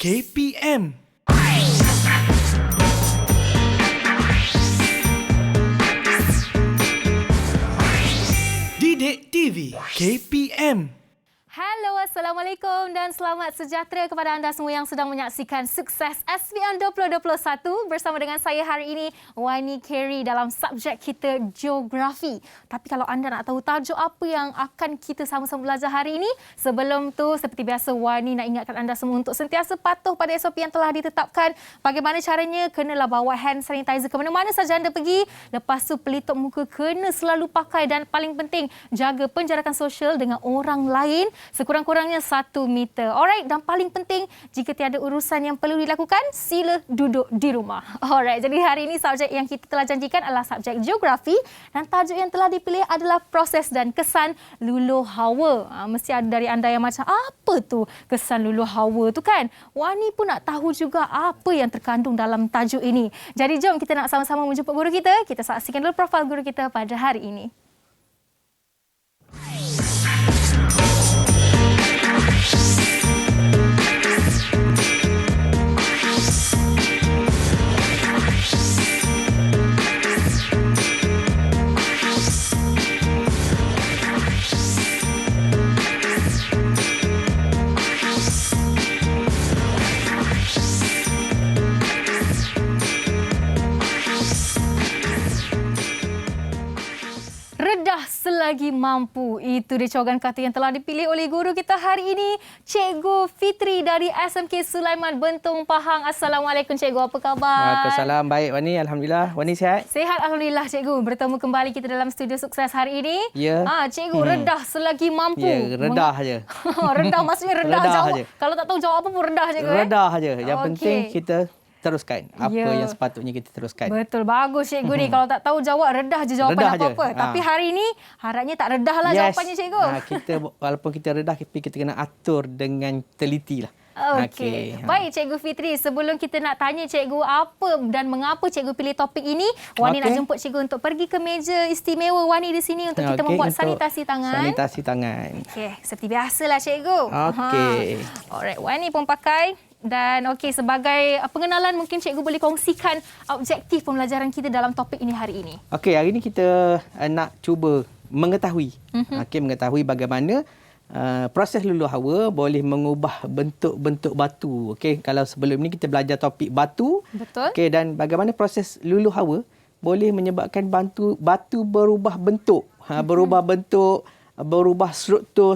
KPM. Didik TV KPM. Hello, Assalamualaikum dan selamat sejahtera kepada anda semua yang sedang menyaksikan Sukses SPM 2021 bersama dengan saya hari ini, Wani Carey dalam subjek kita Geografi. Tapi kalau anda nak tahu tajuk apa yang akan kita sama-sama belajar hari ini, sebelum tu seperti biasa Wani nak ingatkan anda semua untuk sentiasa patuh pada SOP yang telah ditetapkan. Bagaimana caranya? Kenalah bawa hand sanitizer ke mana-mana saja anda pergi. Lepas tu pelitup muka kena selalu pakai dan paling penting jaga penjarakan sosial dengan orang lain sekurang-kurangnya 1 meter. Alright, dan paling penting jika tiada urusan yang perlu dilakukan, sila duduk di rumah. Alright, jadi hari ini subjek yang kita telah janjikan adalah subjek Geografi dan tajuk yang telah dipilih adalah proses dan kesan luluh hawa. Mesti ada dari anda yang macam, apa tu kesan luluh hawa tu kan? Wani pun nak tahu juga apa yang terkandung dalam tajuk ini. Jadi jom kita nak sama-sama menjumpa guru kita. Kita saksikan dulu profil guru kita pada hari ini. Selagi mampu. Itu dia cawangan kata yang telah dipilih oleh guru kita hari ini, Cikgu Fitri dari SMK Sulaiman Bentong Pahang. Assalamualaikum Cikgu, apa khabar? Waalaikumsalam, baik Wani, alhamdulillah. Wani sihat? Sihat alhamdulillah Cikgu. Bertemu kembali kita dalam studio Sukses hari ini. Ya. Cikgu redah selagi mampu. Ya, redah je. Redah maksudnya redah jawab. Je. Kalau tak tahu jawab apa pun redah Cikgu. Redah je. Yang penting kita teruskan apa yang sepatutnya kita teruskan. Betul, bagus Cikgu ni. Kalau tak tahu jawab, redah je jawapan apa-apa. Tapi hari ini harapnya tak redah lah jawapannya Cikgu. Kita walaupun kita redah, tapi kita kena atur dengan teliti lah. Okey. Baik Cikgu Fitri, sebelum kita nak tanya Cikgu apa dan mengapa Cikgu pilih topik ini, Wani nak jemput Cikgu untuk pergi ke meja istimewa Wani di sini untuk kita membuat sanitasi tangan. Sanitasi tangan. Okey, seperti biasalah Cikgu. Okey. Alright, Wani pun pakai. Dan okey, sebagai pengenalan mungkin Cikgu boleh kongsikan objektif pembelajaran kita dalam topik ini hari ini. Okey, hari ini kita nak cuba mengetahui. Mengetahui bagaimana proses luluh hawa boleh mengubah bentuk-bentuk batu. Okey, kalau sebelum ni kita belajar topik batu. Betul. Okey, dan bagaimana proses luluh hawa boleh menyebabkan batu berubah bentuk. Berubah bentuk, berubah struktur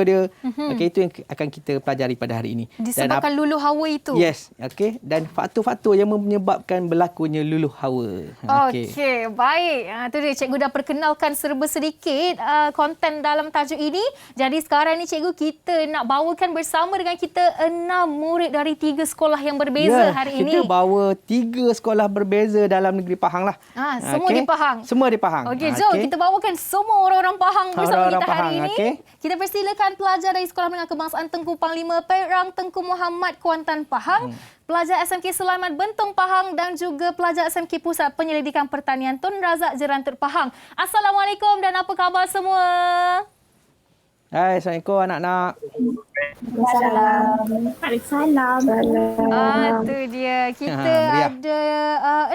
dia. Okey, itu yang akan kita pelajari pada hari ini. Disebabkan luluh hawa itu. Yes, okey, dan faktor-faktor yang menyebabkan berlakunya luluh hawa. Okey, baik. Tu dia Cikgu dah perkenalkan serba sedikit konten dalam tajuk ini. Jadi sekarang ni Cikgu, kita nak bawakan bersama dengan kita 6 murid dari 3 sekolah yang berbeza hari ini. Kita bawa 3 sekolah berbeza dalam negeri Pahang lah. Semua di Pahang. Semua di Pahang. Okey, jom kita bawakan semua orang-orang Pahang bersama kita hari ini. Okay. Kita persilakan pelajar dari Sekolah Menengah Kebangsaan Tengku Panglima Perak Tengku Muhammad Kuantan Pahang, pelajar SMK Sulaiman Bentong Pahang dan juga pelajar SMK Pusat Penyelidikan Pertanian Tun Razak Jerantut Pahang. Assalamualaikum dan apa khabar semua? Hai, Assalamualaikum anak-anak. Waalaikumsalam. Tu dia. Kita ada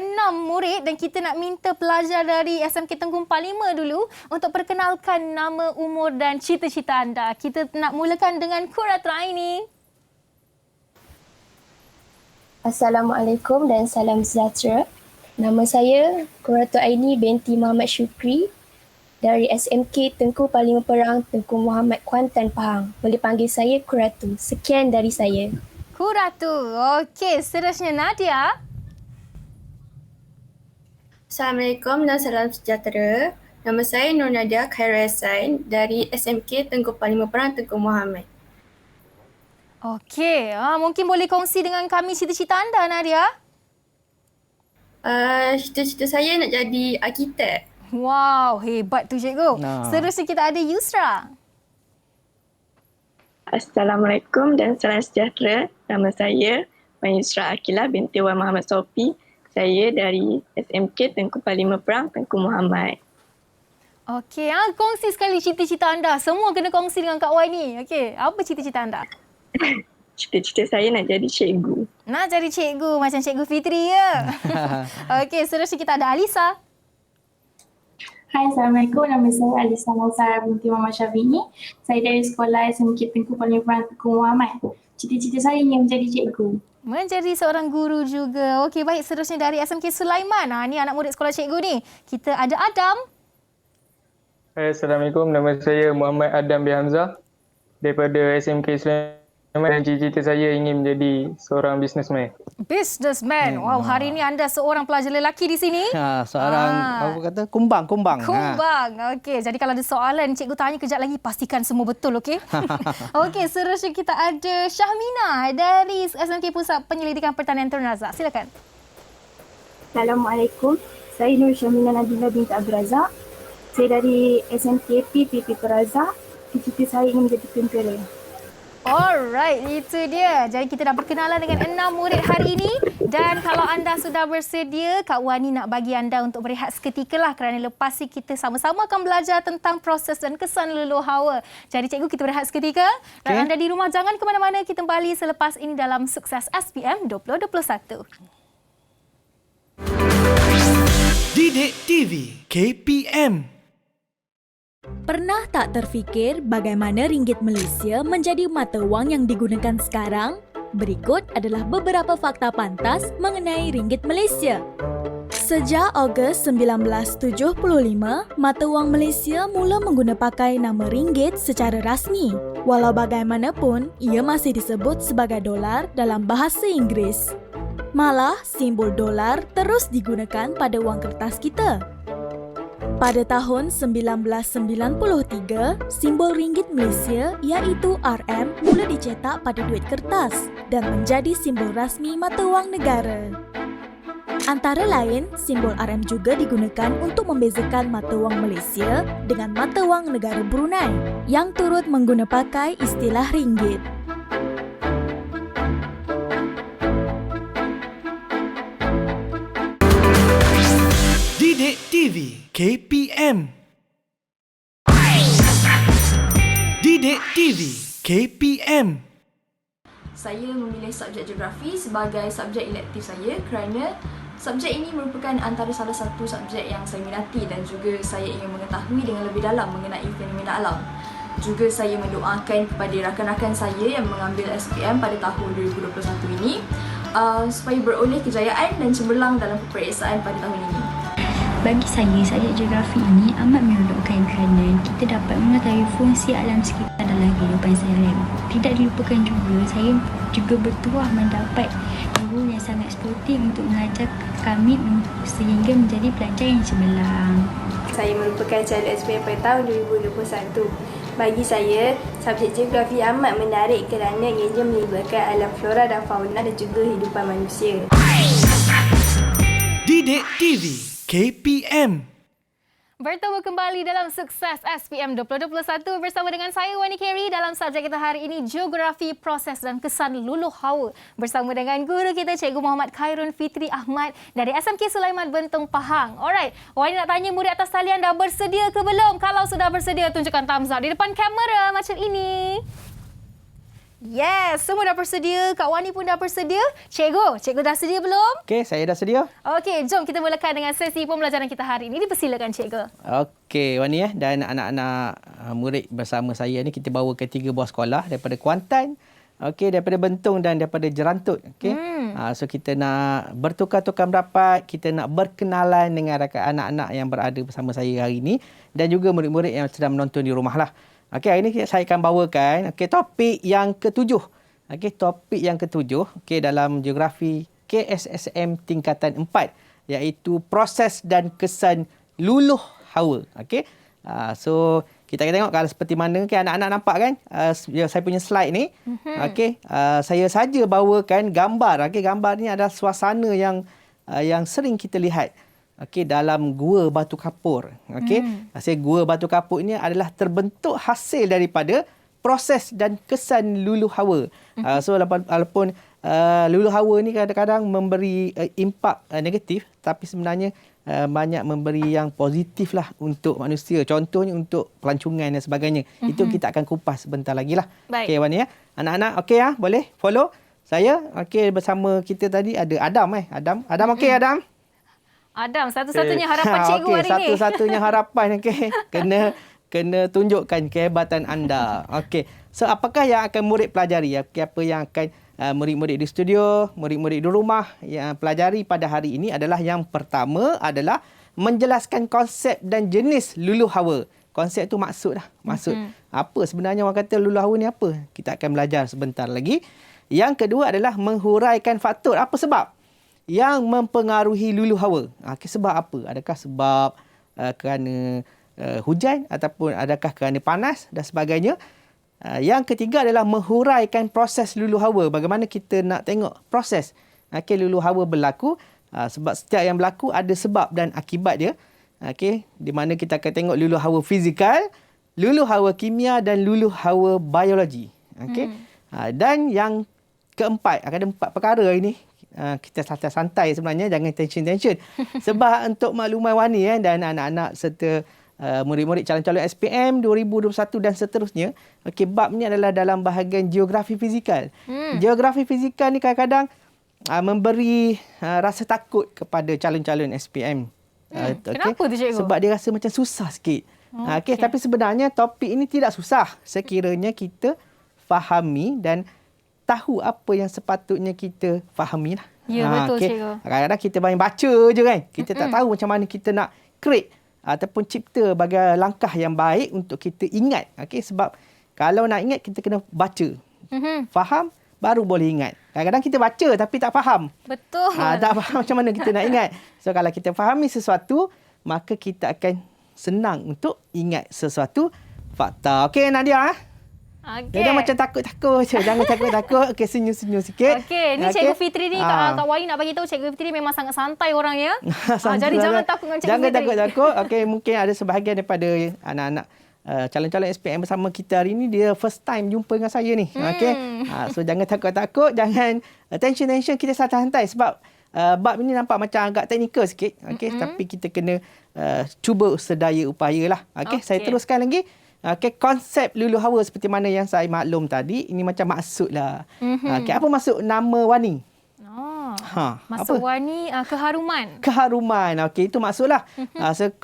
6 murid dan kita nak minta pelajar dari SMK Tengku 45 dulu untuk perkenalkan nama, umur dan cita-cita anda. Kita nak mulakan dengan Quratul Aini. Assalamualaikum dan salam sejahtera. Nama saya Quratul Aini binti Muhammad Syukri dari SMK Tengku Panglima Perang Tengku Muhammad Kuantan Pahang. Boleh panggil saya Quratu. Sekian dari saya. Quratu. Okey, seterusnya Nadia. Assalamualaikum dan salam sejahtera. Nama saya Nur Nadia Khairul Hasan dari SMK Tengku Panglima Perang Tengku Muhammad. Okey, mungkin boleh kongsi dengan kami cita-cita anda Nadia? Cita-cita saya nak jadi arkitek. Wow, hebat tu Cikgu. Seterusnya kita ada Yusra. Assalamualaikum dan salam sejahtera. Nama saya Wan Yusra Akilah binti Wan Muhammad Sopi. Saya dari SMK Tengku Panglima Perang Tengku Muhammad. Okey, kongsi sekali cita-cita anda. Semua kena kongsi dengan Kak Wan ni. Okey, apa cita-cita anda? cita-cita saya nak jadi cikgu. Nak jadi cikgu macam Cikgu Fitri ya. Okey, seterusnya kita ada Alisa. Hai, Assalamualaikum. Nama saya Alisa Mausara binti Muhammad Syafi'i. Saya dari sekolah SMK Tengku Paling Perang Tengku Muhammad. Cita-cita saya ingin menjadi cikgu. Menjadi seorang guru juga. Okey, baik. Seterusnya dari SMK Sulaiman. Ni anak murid sekolah cikgu ni. Kita ada Adam. Hai, Assalamualaikum. Nama saya Muhammad Adam bin Hamzah daripada SMK Sulaiman dan cita-cita saya ingin menjadi seorang businessman. Businessman. Wow, hari ini anda seorang pelajar lelaki di sini. Seorang apa kata kumbang. Kumbang. Okey, jadi kalau ada soalan cikgu tanya kejap lagi pastikan semua betul, okey? Okey, seterusnya kita ada Syahmina dari SMK Pusat Penyelidikan Pertanian Ternazak. Silakan. Assalamualaikum. Saya Nur Syamina Nabila binti Abdul Razak. Saya dari SMK PPP Perazak. Cita-cita saya ingin menjadi tentera. Alright, itu dia. Jadi kita dah berkenalan dengan 6 murid hari ini. Dan kalau anda sudah bersedia, Kak Wani nak bagi anda untuk berehat seketika lah. Kerana lepas ni kita sama-sama akan belajar tentang proses dan kesan luluh hawa. Jadi cikgu, kita berehat seketika. Dan anda di rumah jangan ke mana-mana. Kita kembali selepas ini dalam Sukses SPM 2021. Didik TV KPM. Pernah tak terfikir bagaimana ringgit Malaysia menjadi mata wang yang digunakan sekarang? Berikut adalah beberapa fakta pantas mengenai ringgit Malaysia. Sejak Ogos 1975, mata wang Malaysia mula mengguna pakai nama ringgit secara rasmi. Walau bagaimanapun, ia masih disebut sebagai dolar dalam bahasa Inggeris. Malah, simbol dolar terus digunakan pada wang kertas kita. Pada tahun 1993, simbol ringgit Malaysia iaitu RM mula dicetak pada duit kertas dan menjadi simbol rasmi mata wang negara. Antara lain, simbol RM juga digunakan untuk membezakan mata wang Malaysia dengan mata wang negara Brunei yang turut mengguna pakai istilah ringgit. Didik TV KPM. Didik TV KPM. Saya memilih subjek geografi sebagai subjek elektif saya kerana subjek ini merupakan antara salah satu subjek yang saya minati dan juga saya ingin mengetahui dengan lebih dalam mengenai fenomena alam. Juga saya mendoakan kepada rakan-rakan saya yang mengambil SPM pada tahun 2021 ini supaya beroleh kejayaan dan cemerlang dalam peperiksaan pada tahun ini. Bagi saya, subjek geografi ini amat menonjolkan kerana kita dapat mengetahui fungsi alam sekitar dalam kehidupan seharian. Tidak dilupakan juga, saya juga bertuah mendapat guru yang sangat sportif untuk mengajar kami sehingga menjadi pelajar yang cemerlang. Saya merupakan calon SPM pada tahun 2021. Bagi saya, subjek geografi amat menarik kerana ianya melibatkan alam flora dan fauna dan juga kehidupan manusia. Didik TV KPM. Bertemu kembali dalam Sukses SPM 2021 bersama dengan saya Wani Carey dalam subjek kita hari ini Geografi, Proses dan Kesan Luluh Hawa bersama dengan guru kita Cikgu Muhammad Khairun Fitri Ahmad dari SMK Sulaiman Bentong Pahang. Alright, Wani nak tanya murid atas talian dah bersedia ke belum? Kalau sudah bersedia, tunjukkan thumbs up di depan kamera macam ini. Yes, semua dah bersedia. Kak Wani pun dah bersedia. Cikgu dah sedia belum? Okey, saya dah sedia. Okey, jom kita mulakan dengan sesi pembelajaran kita hari ini. Dipersilakan Cikgu. Okey, Wani dan anak-anak murid bersama saya ni kita bawa ke 3 buah sekolah daripada Kuantan, okey, daripada Bentong dan daripada Jerantut. Okey. So kita nak bertukar-tukar pendapat, kita nak berkenalan dengan anak-anak yang berada bersama saya hari ini dan juga murid-murid yang sedang menonton di rumah lah. Okey, hari ini saya akan bawakan topik yang ke-7. Okey, topik yang ke-7 dalam geografi KSSM tingkatan 4 iaitu proses dan kesan luluh hawa. Okey. So kita akan tengok kalau seperti mana anak-anak nampak kan saya punya slide ni. Okey, saya saja bawakan gambar. Okey, gambar ni adalah suasana yang sering kita lihat. Okey, dalam Gua Batu Kapur. Okey. Hasil Gua Batu Kapur ini adalah terbentuk hasil daripada proses dan kesan luluh hawa. So walaupun luluh hawa ni kadang-kadang memberi impak negatif, tapi sebenarnya banyak memberi yang positif lah untuk manusia. Contohnya untuk pelancongan dan sebagainya. Itu kita akan kupas sebentar lagi lah. Baik. Okey, Wani ya. Anak-anak, okey ya, boleh follow saya. Okey, bersama kita tadi ada Adam. Adam okey Adam? Adam, satu-satunya harapan cikgu okey, hari ni. satu-satunya harapan. Okey, kena tunjukkan kehebatan anda. Okey. So, apakah yang akan murid pelajari? Apa yang akan murid-murid di studio, murid-murid di rumah yang pelajari pada hari ini adalah yang pertama adalah menjelaskan konsep dan jenis lulu hawa. Konsep tu maksud lah. Maksud apa sebenarnya orang kata lulu hawa ni apa? Kita akan belajar sebentar lagi. Yang kedua adalah menghuraikan faktor. Apa sebab yang mempengaruhi lulu hawa? Sebab apa? Adakah sebab kerana hujan ataupun adakah kerana panas dan sebagainya? Yang ketiga adalah menghuraikan proses lulu hawa. Bagaimana kita nak tengok proses lulu hawa berlaku. Sebab setiap yang berlaku ada sebab dan akibat dia. Di mana kita akan tengok lulu hawa fizikal, lulu hawa kimia dan lulu hawa biologi. Dan yang keempat, ada 4 perkara ini. Kita santai-santai sebenarnya, jangan tension-tension. Sebab untuk makluman Wani dan anak-anak serta murid-murid calon-calon SPM 2021 dan seterusnya. Bab ni adalah dalam bahagian geografi fizikal. Geografi fizikal ni kadang-kadang memberi rasa takut kepada calon-calon SPM. Kenapa tu cikgu? Sebab dia rasa macam susah sikit. Tapi sebenarnya topik ini tidak susah sekiranya kita fahami dan tahu apa yang sepatutnya kita fahami lah. Ya, betul cikgu. Kadang-kadang kita banyak baca je kan. Kita tak tahu macam mana kita nak create ataupun cipta bagi langkah yang baik untuk kita ingat. Sebab kalau nak ingat kita kena baca. Faham baru boleh ingat. Kadang-kadang kita baca tapi tak faham. Betul. Tak faham macam mana kita nak ingat. So kalau kita fahami sesuatu, maka kita akan senang untuk ingat sesuatu fakta. Okey Nadia. Dia dah macam takut-takut je. Jangan takut-takut. Okey, senyum-senyum sikit. Okey, ni Cikgu Fitri ni Kak Wali nak bagi tahu Cikgu Fitri memang sangat santai orangnya. Jadi jangan takut dengan Cikgu Jangan Fitri. takut-takut. Okey, mungkin ada sebahagian daripada anak-anak calon-calon SPM bersama kita hari ni dia first time jumpa dengan saya ni. Okey. So jangan takut-takut, jangan tension-tension, kita santai-santai sebab bab ini nampak macam agak teknikal sikit. Okey, tapi kita kena cuba sedaya upayalah. Okey, saya teruskan lagi. Konsep lulu hawa seperti mana yang saya maklum tadi, ini macam maksud lah. Apa maksud nama Wani? Maksud Wani keharuman. Keharuman. Okey, itu maksudlah.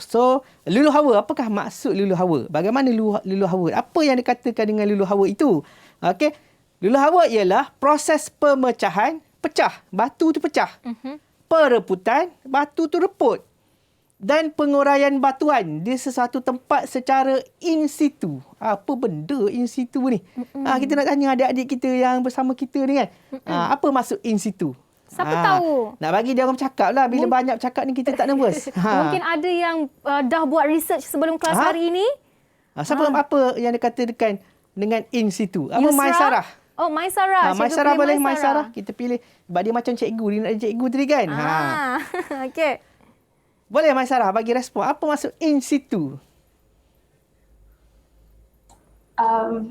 So lulu hawa, apakah maksud lulu hawa? Bagaimana lulu hawa? Apa yang dikatakan dengan lulu hawa itu? Okey. Lulu hawa ialah proses pemecahan, pecah. Batu tu pecah. Pereputan, batu tu reput. Dan penguraian batuan di sesuatu tempat secara in situ. Apa benda in situ ni? Kita nak tanya adik-adik kita yang bersama kita ni kan. Apa maksud in situ? Siapa tahu? Nak bagi dia orang bercakap lah. Bila banyak bercakap ni kita tak nervous. Mungkin ada yang dah buat research sebelum kelas hari ini. Apa yang dia katakan dengan in situ? Apa Maisarah? Oh, Maisarah. Maisarah boleh Maisarah. Kita pilih. Sebab dia macam cikgu. Dia nak jadi cikgu tadi kan. Okey. Boleh Maisarah bagi respon. Apa maksud in situ?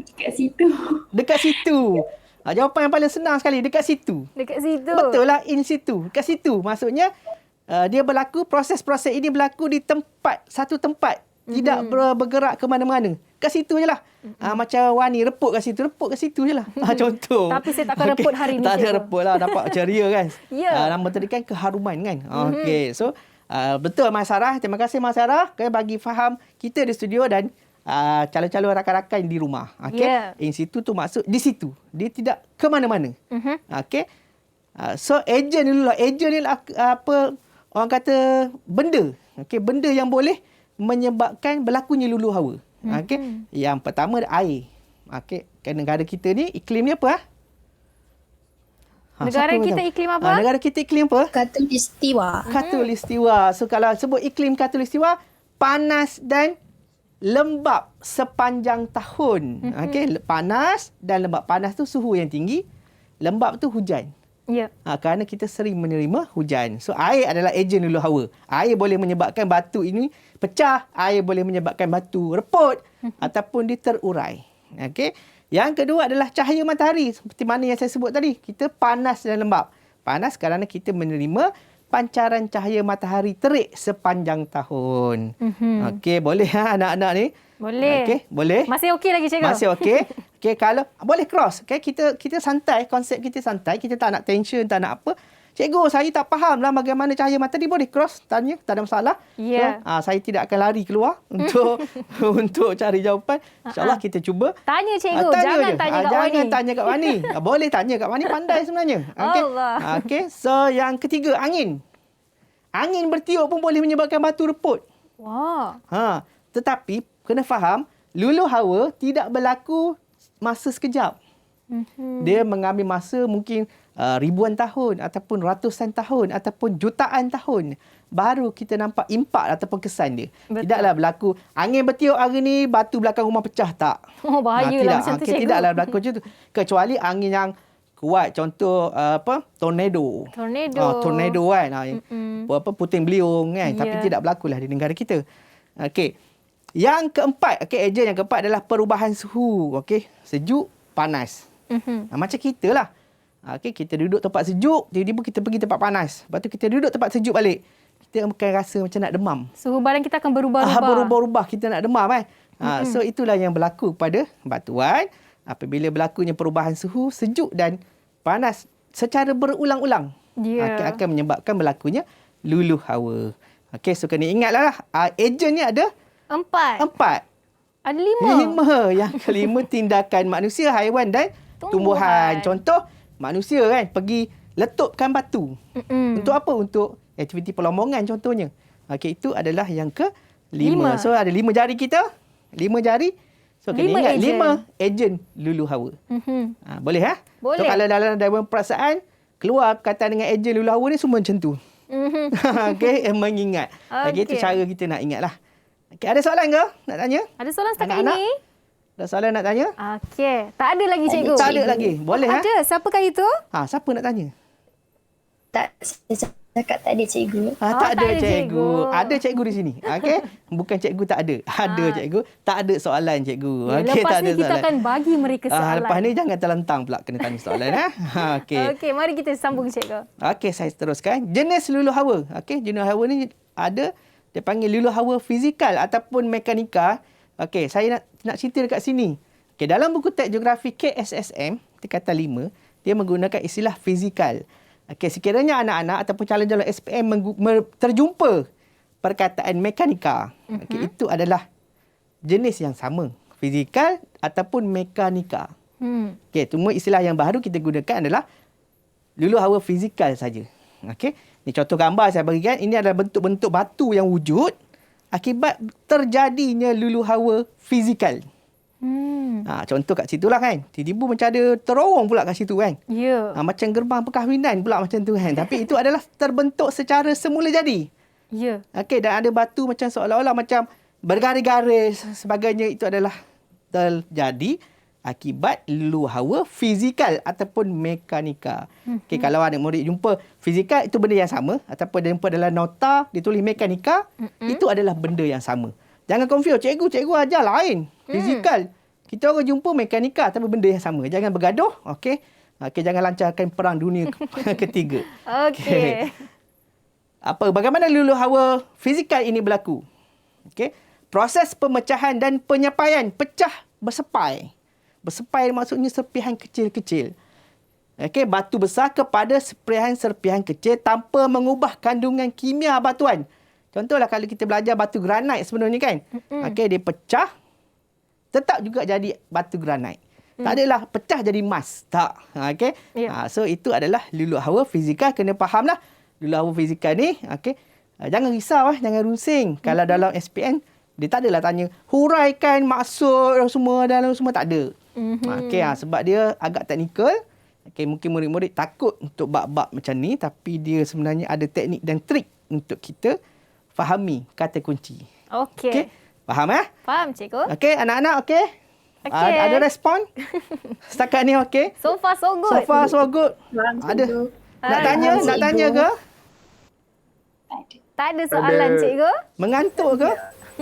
Dekat situ. Dekat situ. Jawapan yang paling senang sekali. Dekat situ. Dekat situ. Betul lah, in situ. Dekat situ. Maksudnya, dia berlaku, proses-proses ini berlaku di tempat, satu tempat. Tidak bergerak ke mana-mana. Kat situ je lah. Macam Wani reput kat situ. Reput kat situ je lah. Contoh. Tapi saya takkan reput hari ni. Tak ada reput lah. Nampak ceria kan. Ya. Nama tadi kan keharuman kan. Okey. So, betul Mas Sarah. Terima kasih Mas Sarah bagi faham kita di studio dan calon-calon rakan-rakan di rumah. Okey. In situ tu maksud di situ. Dia tidak ke mana-mana. Okey. So agent dulu lah. Agent ni apa orang kata benda. Okey, benda yang boleh menyebabkan berlakunya lulu hawa. Okey. Yang pertama air. Okey, kan negara kita ni iklim ni apa? Negara kita iklim apa? Negara kita iklim apa? Khatulistiwa. Khatulistiwa. So kalau sebut iklim khatulistiwa, panas dan lembap sepanjang tahun. Okey, panas dan lembap. Panas tu suhu yang tinggi, lembap tu hujan. Ya. Kerana kita sering menerima hujan. So air adalah ejen lulu hawa. Air boleh menyebabkan batu ini pecah, air boleh menyebabkan batu reput ataupun dia terurai. Okey. Yang kedua adalah cahaya matahari. Seperti mana yang saya sebut tadi. Kita panas dan lembap. Panas kerana kita menerima pancaran cahaya matahari terik sepanjang tahun. Okey, boleh anak-anak ni? Boleh. Okey, boleh. Masih okey lagi cikgu? Masih okey. Okey, kalau boleh cross. Okey, kita santai, konsep kita santai, kita tak nak tension, tak nak apa. Cikgu, saya tak faham lah bagaimana cahaya matahari. Boleh cross, tanya, tak ada masalah. Ya. So, saya tidak akan lari keluar untuk untuk cari jawapan. InsyaAllah kita cuba. Tanya cikgu, jangan tanya kat Wani. Jangan tanya kat Wani. Boleh tanya kat Wani, pandai sebenarnya. Okey. Allah. Okey, so yang ketiga, angin. Angin bertiup pun boleh menyebabkan batu reput. Wah. Tetapi kena faham, luluh hawa tidak berlaku masa sekejap. Dia mengambil masa mungkin ribuan tahun ataupun ratusan tahun ataupun jutaan tahun baru kita nampak impak ataupun kesan dia. Betul. Tidaklah berlaku angin bertiup hari ni batu belakang rumah pecah, tak. Oh, bahayalah macam tu cikgu. Tidaklah berlaku macam tu. Kecuali angin yang kuat, contoh tornado. Tornado kan. Puting beliung kan. Tapi tidak berlakulah di negara kita. Okey. Yang keempat, ejen yang keempat adalah perubahan suhu. Okey, sejuk, panas. Macam kita lah. Okey, kita duduk tempat sejuk, tiba-tiba kita pergi tempat panas. Lepas tu kita duduk tempat sejuk balik. Kita akan rasa macam nak demam. Suhu badan kita akan berubah-ubah. Berubah-ubah, kita nak demam kan. So itulah yang berlaku pada batuan. Apabila berlakunya perubahan suhu, sejuk dan panas secara berulang-ulang. Akan menyebabkan berlakunya luluh hawa. Okey, so kena ingatlah ejen ni ada 4. Ada 5. Yang kelima tindakan manusia, haiwan dan tumbuhan. Contoh, manusia kan pergi letupkan batu. Untuk apa? Untuk aktiviti pelombongan contohnya. Okey, itu adalah yang ke-5. So ada 5 jari kita. 5 jari. So kena ingat 5 ejen luluh hawa. Boleh ha? Boleh. So kalau dalam Dewan Perasaan keluar perkataan dengan ejen luluh hawa ni semua macam tu. Okey, mengingat. Okey, itu cara kita nak ingatlah. Okey, ada soalan ke nak tanya? Ada soalan setakat Anak-anak? ini? Ada soalan nak tanya? Okey, tak ada lagi cikgu. Tak ada lagi. Boleh Ada. Siapakah itu? Siapa nak tanya? Tak, saya cakap tak ada cikgu. Tak ada cikgu. Ada cikgu di sini. Okey. Bukan cikgu tak ada. Ada cikgu. Tak ada soalan cikgu. Okey, lepas tak ada ni kita soalan. akan bagi mereka soalan. Lepas ni jangan terlentang pula kena tanya soalan. Okey. Okey, mari kita sambung cikgu. Okey, saya teruskan. Jenis luluh hawa. Okey, jenis hawa ni ada, dia panggil luluh hawa fizikal ataupun mekanika. Okey, saya nak cerita dekat sini. Okey, dalam buku teks geografi KSSM, tingkatan 5, dia menggunakan istilah fizikal. Okey, sekiranya anak-anak ataupun calon-calon SPM terjumpa perkataan mekanika, okey, itu adalah jenis yang sama, fizikal ataupun mekanika. Okey, cuma istilah yang baru kita gunakan adalah luluh hawa fizikal saja. Okey, ni contoh gambar saya berikan. Ini adalah bentuk-bentuk batu yang wujud akibat terjadinya luluh hawa fizikal. Contoh kat situ lah kan. Tiba-tiba macam ada terowong pula kat situ kan. Ya. Macam gerbang perkahwinan pula macam tu kan. Tapi itu adalah terbentuk secara semula jadi. Ya. Okey, dan ada batu macam seolah-olah macam bergaris-garis sebagainya. Itu adalah terjadi akibat luluh hawa fizikal ataupun mekanika. Okey, kalau anak murid jumpa fizikal, itu benda yang sama. Ataupun dia jumpa dalam nota ditulis mekanika, itu adalah benda yang sama. Jangan confuse, cikgu ajar lain. Fizikal. Kita orang jumpa mekanika tapi benda yang sama. Jangan bergaduh, okey? Okey, jangan lancarkan perang dunia ketiga. Okey. Bagaimana luluh hawa fizikal ini berlaku? Okey. Proses pemecahan dan penyepaian, pecah bersepai. Bersepai maksudnya serpihan kecil-kecil. Okey, batu besar kepada serpihan kecil tanpa mengubah kandungan kimia batuan. Contohlah kalau kita belajar batu granit sebenarnya kan. Okey, dia pecah tetap juga jadi batu granit. Tak adalah pecah jadi emas. Tak. Okey. So itu adalah luluh hawa fizikal. Kena fahamlah luluh hawa fizikal ni. Okey. Jangan risau, jangan rusing. Kalau dalam SPM dia tak adalah tanya huraikan maksud semua dalam semua, tak ada. Okey, sebab dia agak teknikal. Okey, mungkin murid-murid takut untuk bab-bab macam ni, tapi dia sebenarnya ada teknik dan trik untuk kita fahami kata kunci. Okey. Okey. Faham Faham cikgu. Okey, anak-anak okey? Ada respon? Setakat ni okey? So far so good. So far so good. Ada nak tanya ke? Tak ada soalan cikgu. Mengantuk ke?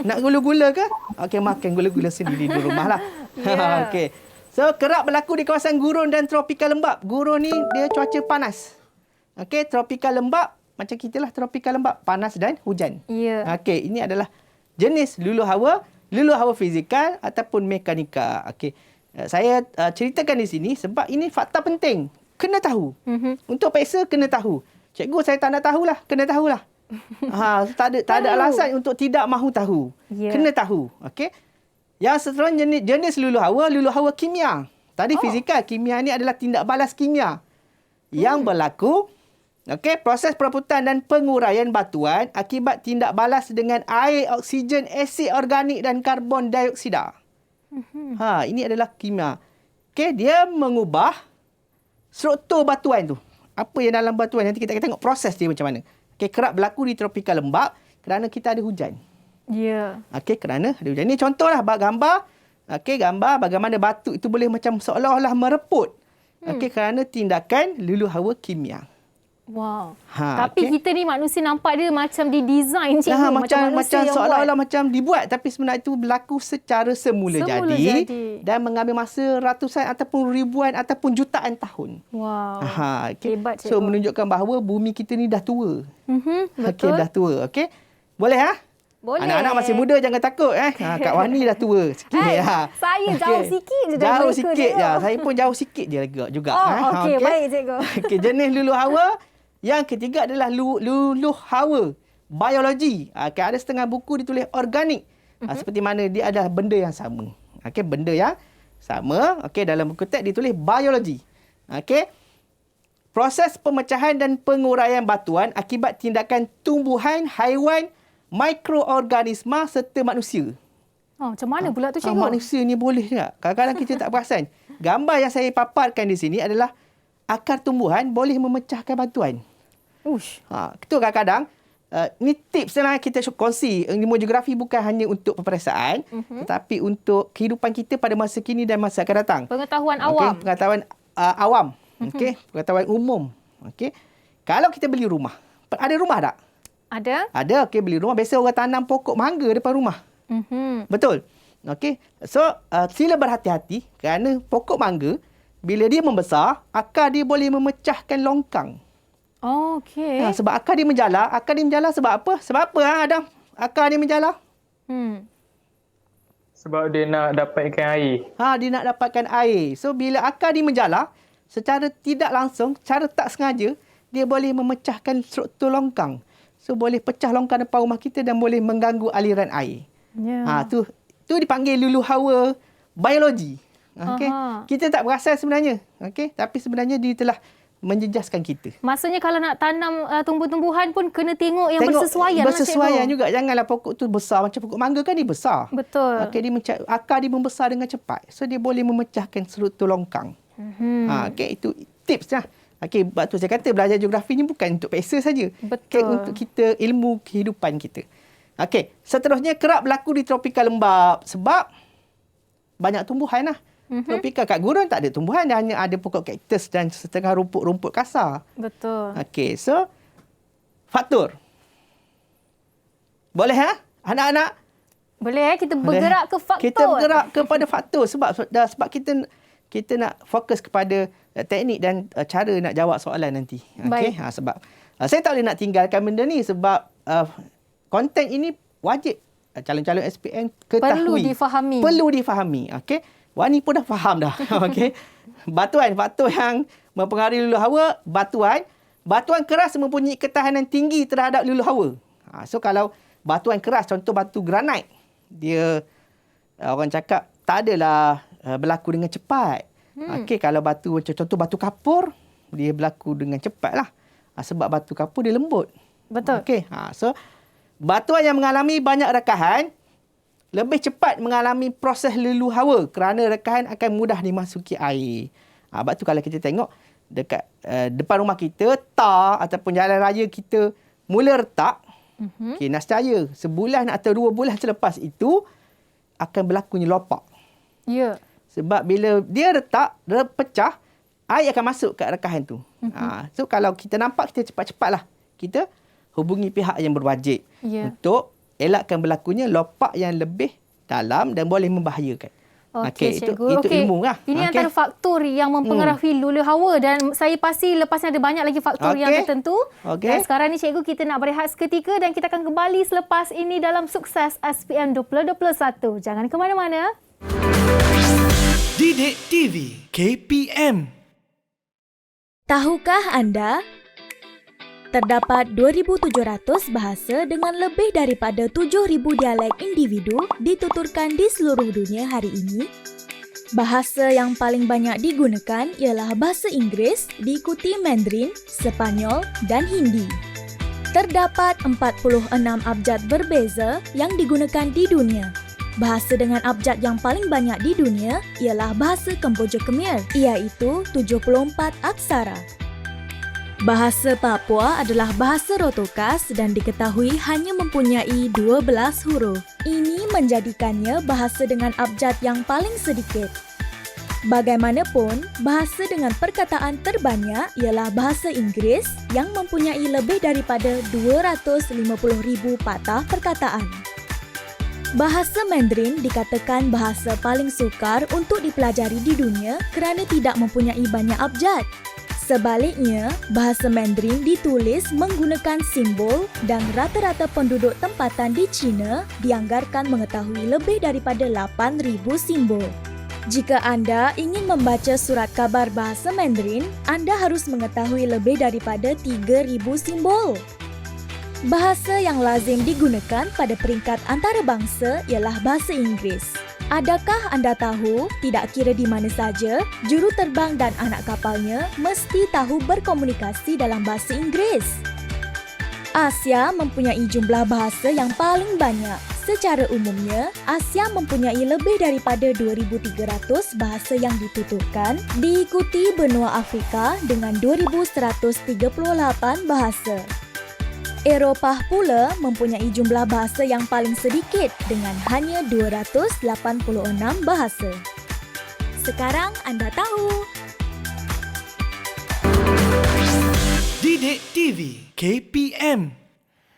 Nak gula-gula ke? Okey, makan gula-gula sendiri di rumah lah. Okey. So, kerap berlaku di kawasan gurun dan tropika lembap. Gurun ni dia cuaca panas. Okey, tropika lembap macam kita lah, tropika lembap, panas dan hujan. Ya. Okey, ini adalah jenis lulu hawa fizikal ataupun mekanika. Okey. Saya ceritakan di sini sebab ini fakta penting. Kena tahu. Untuk peksa kena tahu. Cikgu, saya tak nak tahulah, kena tahulah. Tak ada alasan untuk tidak mahu tahu. Kena tahu. Okey. Yang seterusnya jenis lulu hawa kimia. Tadi fizikal, kimia ni adalah tindak balas kimia yang berlaku. Okey, proses perebutan dan penguraian batuan akibat tindak balas dengan air, oksigen, asid organik dan karbon dioksida. Ini adalah kimia. Okey, dia mengubah struktur batuan tu. Apa yang dalam batuan, nanti kita akan tengok proses dia macam mana. Okey, kerap berlaku di tropika lembap kerana kita ada hujan. Ya. Okey, kerana ada hujan. Ini contohlah gambar. Okey, gambar bagaimana batu itu boleh macam seolah-olah mereput. Okey, kerana tindakan lulu hawa kimia. Wow. Tapi kita ni manusia nampak dia macam didesign cikgu. Macam seolah-olah macam dibuat, tapi sebenarnya itu berlaku secara semula jadi dan mengambil masa ratusan ataupun ribuan ataupun jutaan tahun. Wow. Okay. Hebat cikgu. So menunjukkan bahawa bumi kita ni dah tua. Betul. Okey, dah tua. Okey. Boleh Boleh. Anak-anak masih muda jangan takut Kak Wani dah tua sikit. Saya jauh sikit je dah. Jauh sikit je. Saya pun jauh sikit je juga. Okey, baik cikgu. Okey, jenis lulu hawa. Yang ketiga adalah lulu hawa biologi. Ada setengah buku ditulis organik. Seperti mana dia adalah benda yang sama. Okey, benda yang sama. Okey, dalam buku teks ditulis biologi. Okey. Proses pemecahan dan penguraian batuan akibat tindakan tumbuhan, haiwan, mikroorganisma serta manusia. Macam mana pula tu cikgu? Manusia ni boleh tak? Kadang-kadang kita tak perasan. Gambar yang saya paparkan di sini adalah akar tumbuhan boleh memecahkan batuan. Itu kadang-kadang, ni tips lah kita kongsi. Ilmu geografi bukan hanya untuk peperiksaan, tetapi untuk kehidupan kita pada masa kini dan masa akan datang. Pengetahuan awam. Pengetahuan awam. Pengetahuan umum. Kalau kita beli rumah, ada rumah tak? Ada. Okey, beli rumah. Biasa orang tanam pokok mangga depan rumah. Betul. Okey. So, sila berhati-hati kerana pokok mangga, bila dia membesar, akar dia boleh memecahkan longkang. Okey. Sebab akar dia menjala. Akar dia menjala sebab apa? Sebab apa Adam? Akar dia menjala? Sebab dia nak dapatkan air. Dia nak dapatkan air. So, bila akar dia menjala, secara tidak langsung, secara tak sengaja, dia boleh memecahkan struktur longkang. So, boleh pecah longkang depan rumah kita dan boleh mengganggu aliran air. Tu dipanggil lulu hawa biologi. Okay. Kita tak perasan sebenarnya. Okay. Tapi sebenarnya dia telah menjejaskan kita. Maksudnya kalau nak tanam tumbuh-tumbuhan pun kena tengok yang bersesuaian. Bersesuaian juga. Janganlah pokok tu besar. Macam pokok mangga kan dia besar. Betul. Okay, akar dia membesar dengan cepat. So dia boleh memecahkan struktur longkang. Okay, itu tips lah. Okay, sebab tu saya kata belajar geografi ni bukan untuk peksa saja. Betul. Okay, untuk kita, ilmu kehidupan kita. Okay, seterusnya kerap berlaku di tropika lembap sebab banyak tumbuhan lah. Tropika kat gurun tak ada tumbuhan, hanya ada pokok kaktus dan setengah rumput-rumput kasar. Betul. Okey, so faktor. Boleh anak-anak? Boleh kita bergerak ke faktor. Kita bergerak kepada faktor sebab kita nak fokus kepada teknik dan cara nak jawab soalan nanti. Okey, sebab saya tak boleh nak tinggalkan benda ni sebab konten ini wajib calon-calon SPM ketahui. Perlu difahami. Okey. Wani pun dah faham dah. Okey. Faktor yang mempengaruhi lulu hawa, batuan keras mempunyai ketahanan tinggi terhadap lulu hawa. So kalau batuan keras, contoh batu granit, dia orang cakap tak adalah berlaku dengan cepat. Okey, kalau contoh batu kapur, dia berlaku dengan cepatlah. Sebab batu kapur dia lembut. Betul. Okey. So batuan yang mengalami banyak rekahan lebih cepat mengalami proses lulu hawa kerana rekahan akan mudah dimasuki air. Sebab tu kalau kita tengok dekat depan rumah kita, tar ataupun jalan raya kita mula retak, okay, nescaya sebulan atau 2 bulan selepas itu akan berlakunya lopak. Ya. Sebab bila dia retak, dia pecah, air akan masuk kat rekahan tu. So kalau kita nampak, kita cepat-cepatlah kita hubungi pihak yang berwajib untuk elakkan berlakunya lopak yang lebih dalam dan boleh membahayakan. Okey, itu cikgu. ilmu lah. Ini antara faktor yang mempengaruhi lulu hawa dan saya pasti lepas ni ada banyak lagi faktor yang tertentu. Dan sekarang ni cikgu kita nak berehat seketika dan kita akan kembali selepas ini dalam Sukses SPM 2021. Jangan ke mana-mana. Didik TV KPM. Tahukah anda? Terdapat 2,700 bahasa dengan lebih daripada 7,000 dialek individu dituturkan di seluruh dunia hari ini. Bahasa yang paling banyak digunakan ialah bahasa Inggeris, diikuti Mandarin, Sepanyol dan Hindi. Terdapat 46 abjad berbeza yang digunakan di dunia. Bahasa dengan abjad yang paling banyak di dunia ialah bahasa Kemboja Khmer, iaitu 74 aksara. Bahasa Papua adalah bahasa Rotokas dan diketahui hanya mempunyai 12 huruf. Ini menjadikannya bahasa dengan abjad yang paling sedikit. Bagaimanapun, bahasa dengan perkataan terbanyak ialah bahasa Inggeris yang mempunyai lebih daripada 250,000 patah perkataan. Bahasa Mandarin dikatakan bahasa paling sukar untuk dipelajari di dunia kerana tidak mempunyai banyak abjad. Sebaliknya, bahasa Mandarin ditulis menggunakan simbol dan rata-rata penduduk tempatan di China dianggarkan mengetahui lebih daripada 8,000 simbol. Jika anda ingin membaca surat khabar bahasa Mandarin, anda harus mengetahui lebih daripada 3,000 simbol. Bahasa yang lazim digunakan pada peringkat antarabangsa ialah bahasa Inggeris. Adakah anda tahu, tidak kira di mana saja, juruterbang dan anak kapalnya mesti tahu berkomunikasi dalam bahasa Inggeris? Asia mempunyai jumlah bahasa yang paling banyak. Secara umumnya, Asia mempunyai lebih daripada 2,300 bahasa yang dituturkan, diikuti benua Afrika dengan 2,138 bahasa. Eropah pula mempunyai jumlah bahasa yang paling sedikit dengan hanya 286 bahasa. Sekarang anda tahu. Didik TV KPM.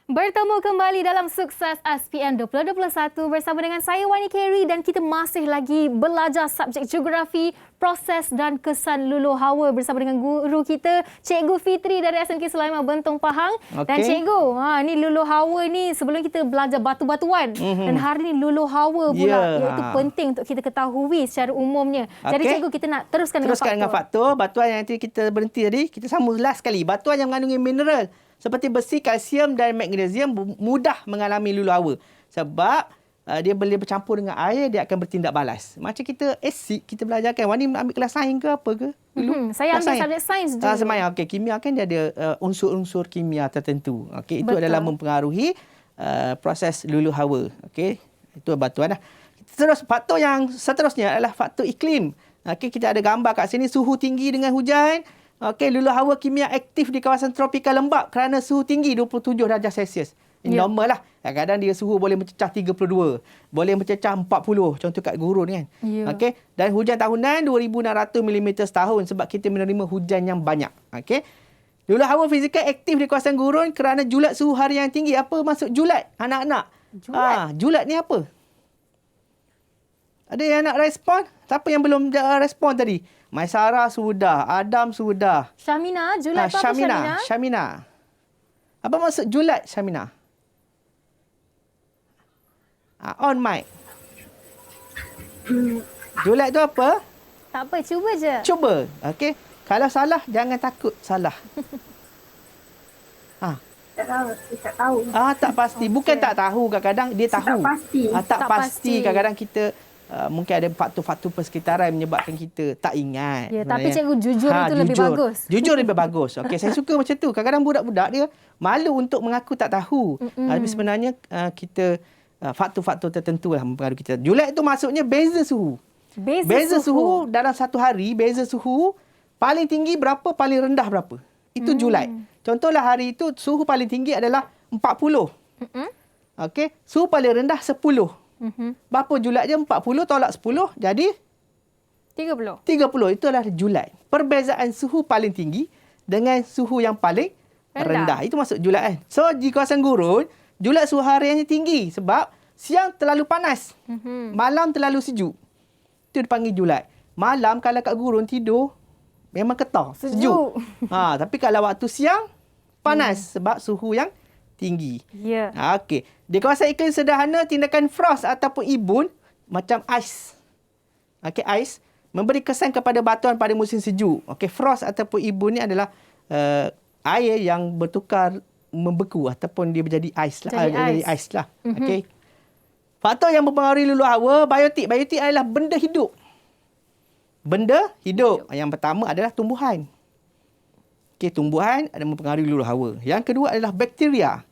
Bertemu kembali dalam Sukses SPM 2021 bersama dengan saya Wani Carey dan kita masih lagi belajar subjek geografi, proses dan kesan luluh hawa bersama dengan guru kita Cikgu Fitri dari SMK Sulaiman Bentong Pahang. Dan Cikgu, ni luluh hawa ni sebelum kita belajar batu-batuan dan hari ni luluh hawa pula iaitu penting untuk kita ketahui secara umumnya. Jadi Cikgu kita nak teruskan dengan faktor. Batuan yang nanti kita berhenti tadi, kita sambung last sekali. Batuan yang mengandungi mineral seperti besi, kalsium dan magnesium mudah mengalami luluh hawa. Sebab dia boleh bercampur dengan air, dia akan bertindak balas. Macam kita asid, kita belajarkan. Wani ambil kelas sains ke apa ke? Saya ambil subjek sains dulu. Semaya. Okey, kimia kan dia ada unsur-unsur kimia tertentu. Okey, itu adalah mempengaruhi proses luluh hawa. Okey, itu batuan dah. Terus faktor yang seterusnya adalah faktor iklim. Okey, kita ada gambar kat sini suhu tinggi dengan hujan. Okey, luluh hawa kimia aktif di kawasan tropika lembap kerana suhu tinggi 27 darjah Celsius. Ini normal lah. Kadang-kadang dia suhu boleh mencecah 32. Boleh mencecah 40. Contoh kat gurun kan. Okey. Dan hujan tahunan 2,600 mm setahun sebab kita menerima hujan yang banyak. Okey. Luluh hawa fizikal aktif di kawasan gurun kerana julat suhu harian yang tinggi. Apa maksud julat? Anak-anak. Julat ni apa? Ada yang nak respon? Siapa yang belum respon tadi? Maisara sudah. Adam sudah. Syamina. Julat apa Syamina? Syamina. Apa maksud julat, Syamina? On mic. Julat tu apa? Tak apa, cuba je. Cuba. Okey. Kalau salah, jangan takut salah. Tak tahu. Tak pasti. Bukan tak tahu. Kadang-kadang dia tahu. Tak pasti. Tak pasti. Kadang-kadang kita mungkin ada faktor-faktor persekitaran menyebabkan kita tak ingat. Ya, tapi cikgu jujur itu lebih bagus. Jujur lebih bagus. Okey, saya suka macam tu. Kadang-kadang budak-budak dia malu untuk mengaku tak tahu. Tapi sebenarnya kita faktor-faktor tertentu lah mempengaruhi kita. Julat itu maksudnya beza suhu. Beza suhu dalam satu hari, beza suhu paling tinggi berapa, paling rendah berapa. Itu julat. Contohlah hari itu suhu paling tinggi adalah 40. Okey, suhu paling rendah 10. Berapa julat je? 40 tolak 10 jadi 30. 30 itulah julat. Perbezaan suhu paling tinggi dengan suhu yang paling rendah. Itu maksud julat kan. So di kawasan gurun, julat suhu hariannya tinggi sebab siang terlalu panas, malam terlalu sejuk. Itu dipanggil julat. Malam kalau kat gurun tidur, memang ketah, sejuk. Tapi kalau waktu siang, panas sebab suhu yang tinggi. Ya. Okey. Di kawasan iklim sederhana, tindakan frost ataupun ibun macam ais. Okey, ais memberi kesan kepada batuan pada musim sejuk. Okey, frost ataupun ibun ni adalah air yang bertukar membeku ataupun dia menjadi ais lah. Jadi ais lah. Okey. Faktor yang mempengaruhi lulu hawa, biotik. Biotik adalah benda hidup. Benda hidup. Yang pertama adalah tumbuhan. Okey, tumbuhan ada mempengaruhi lulu hawa. Yang kedua adalah bakteria.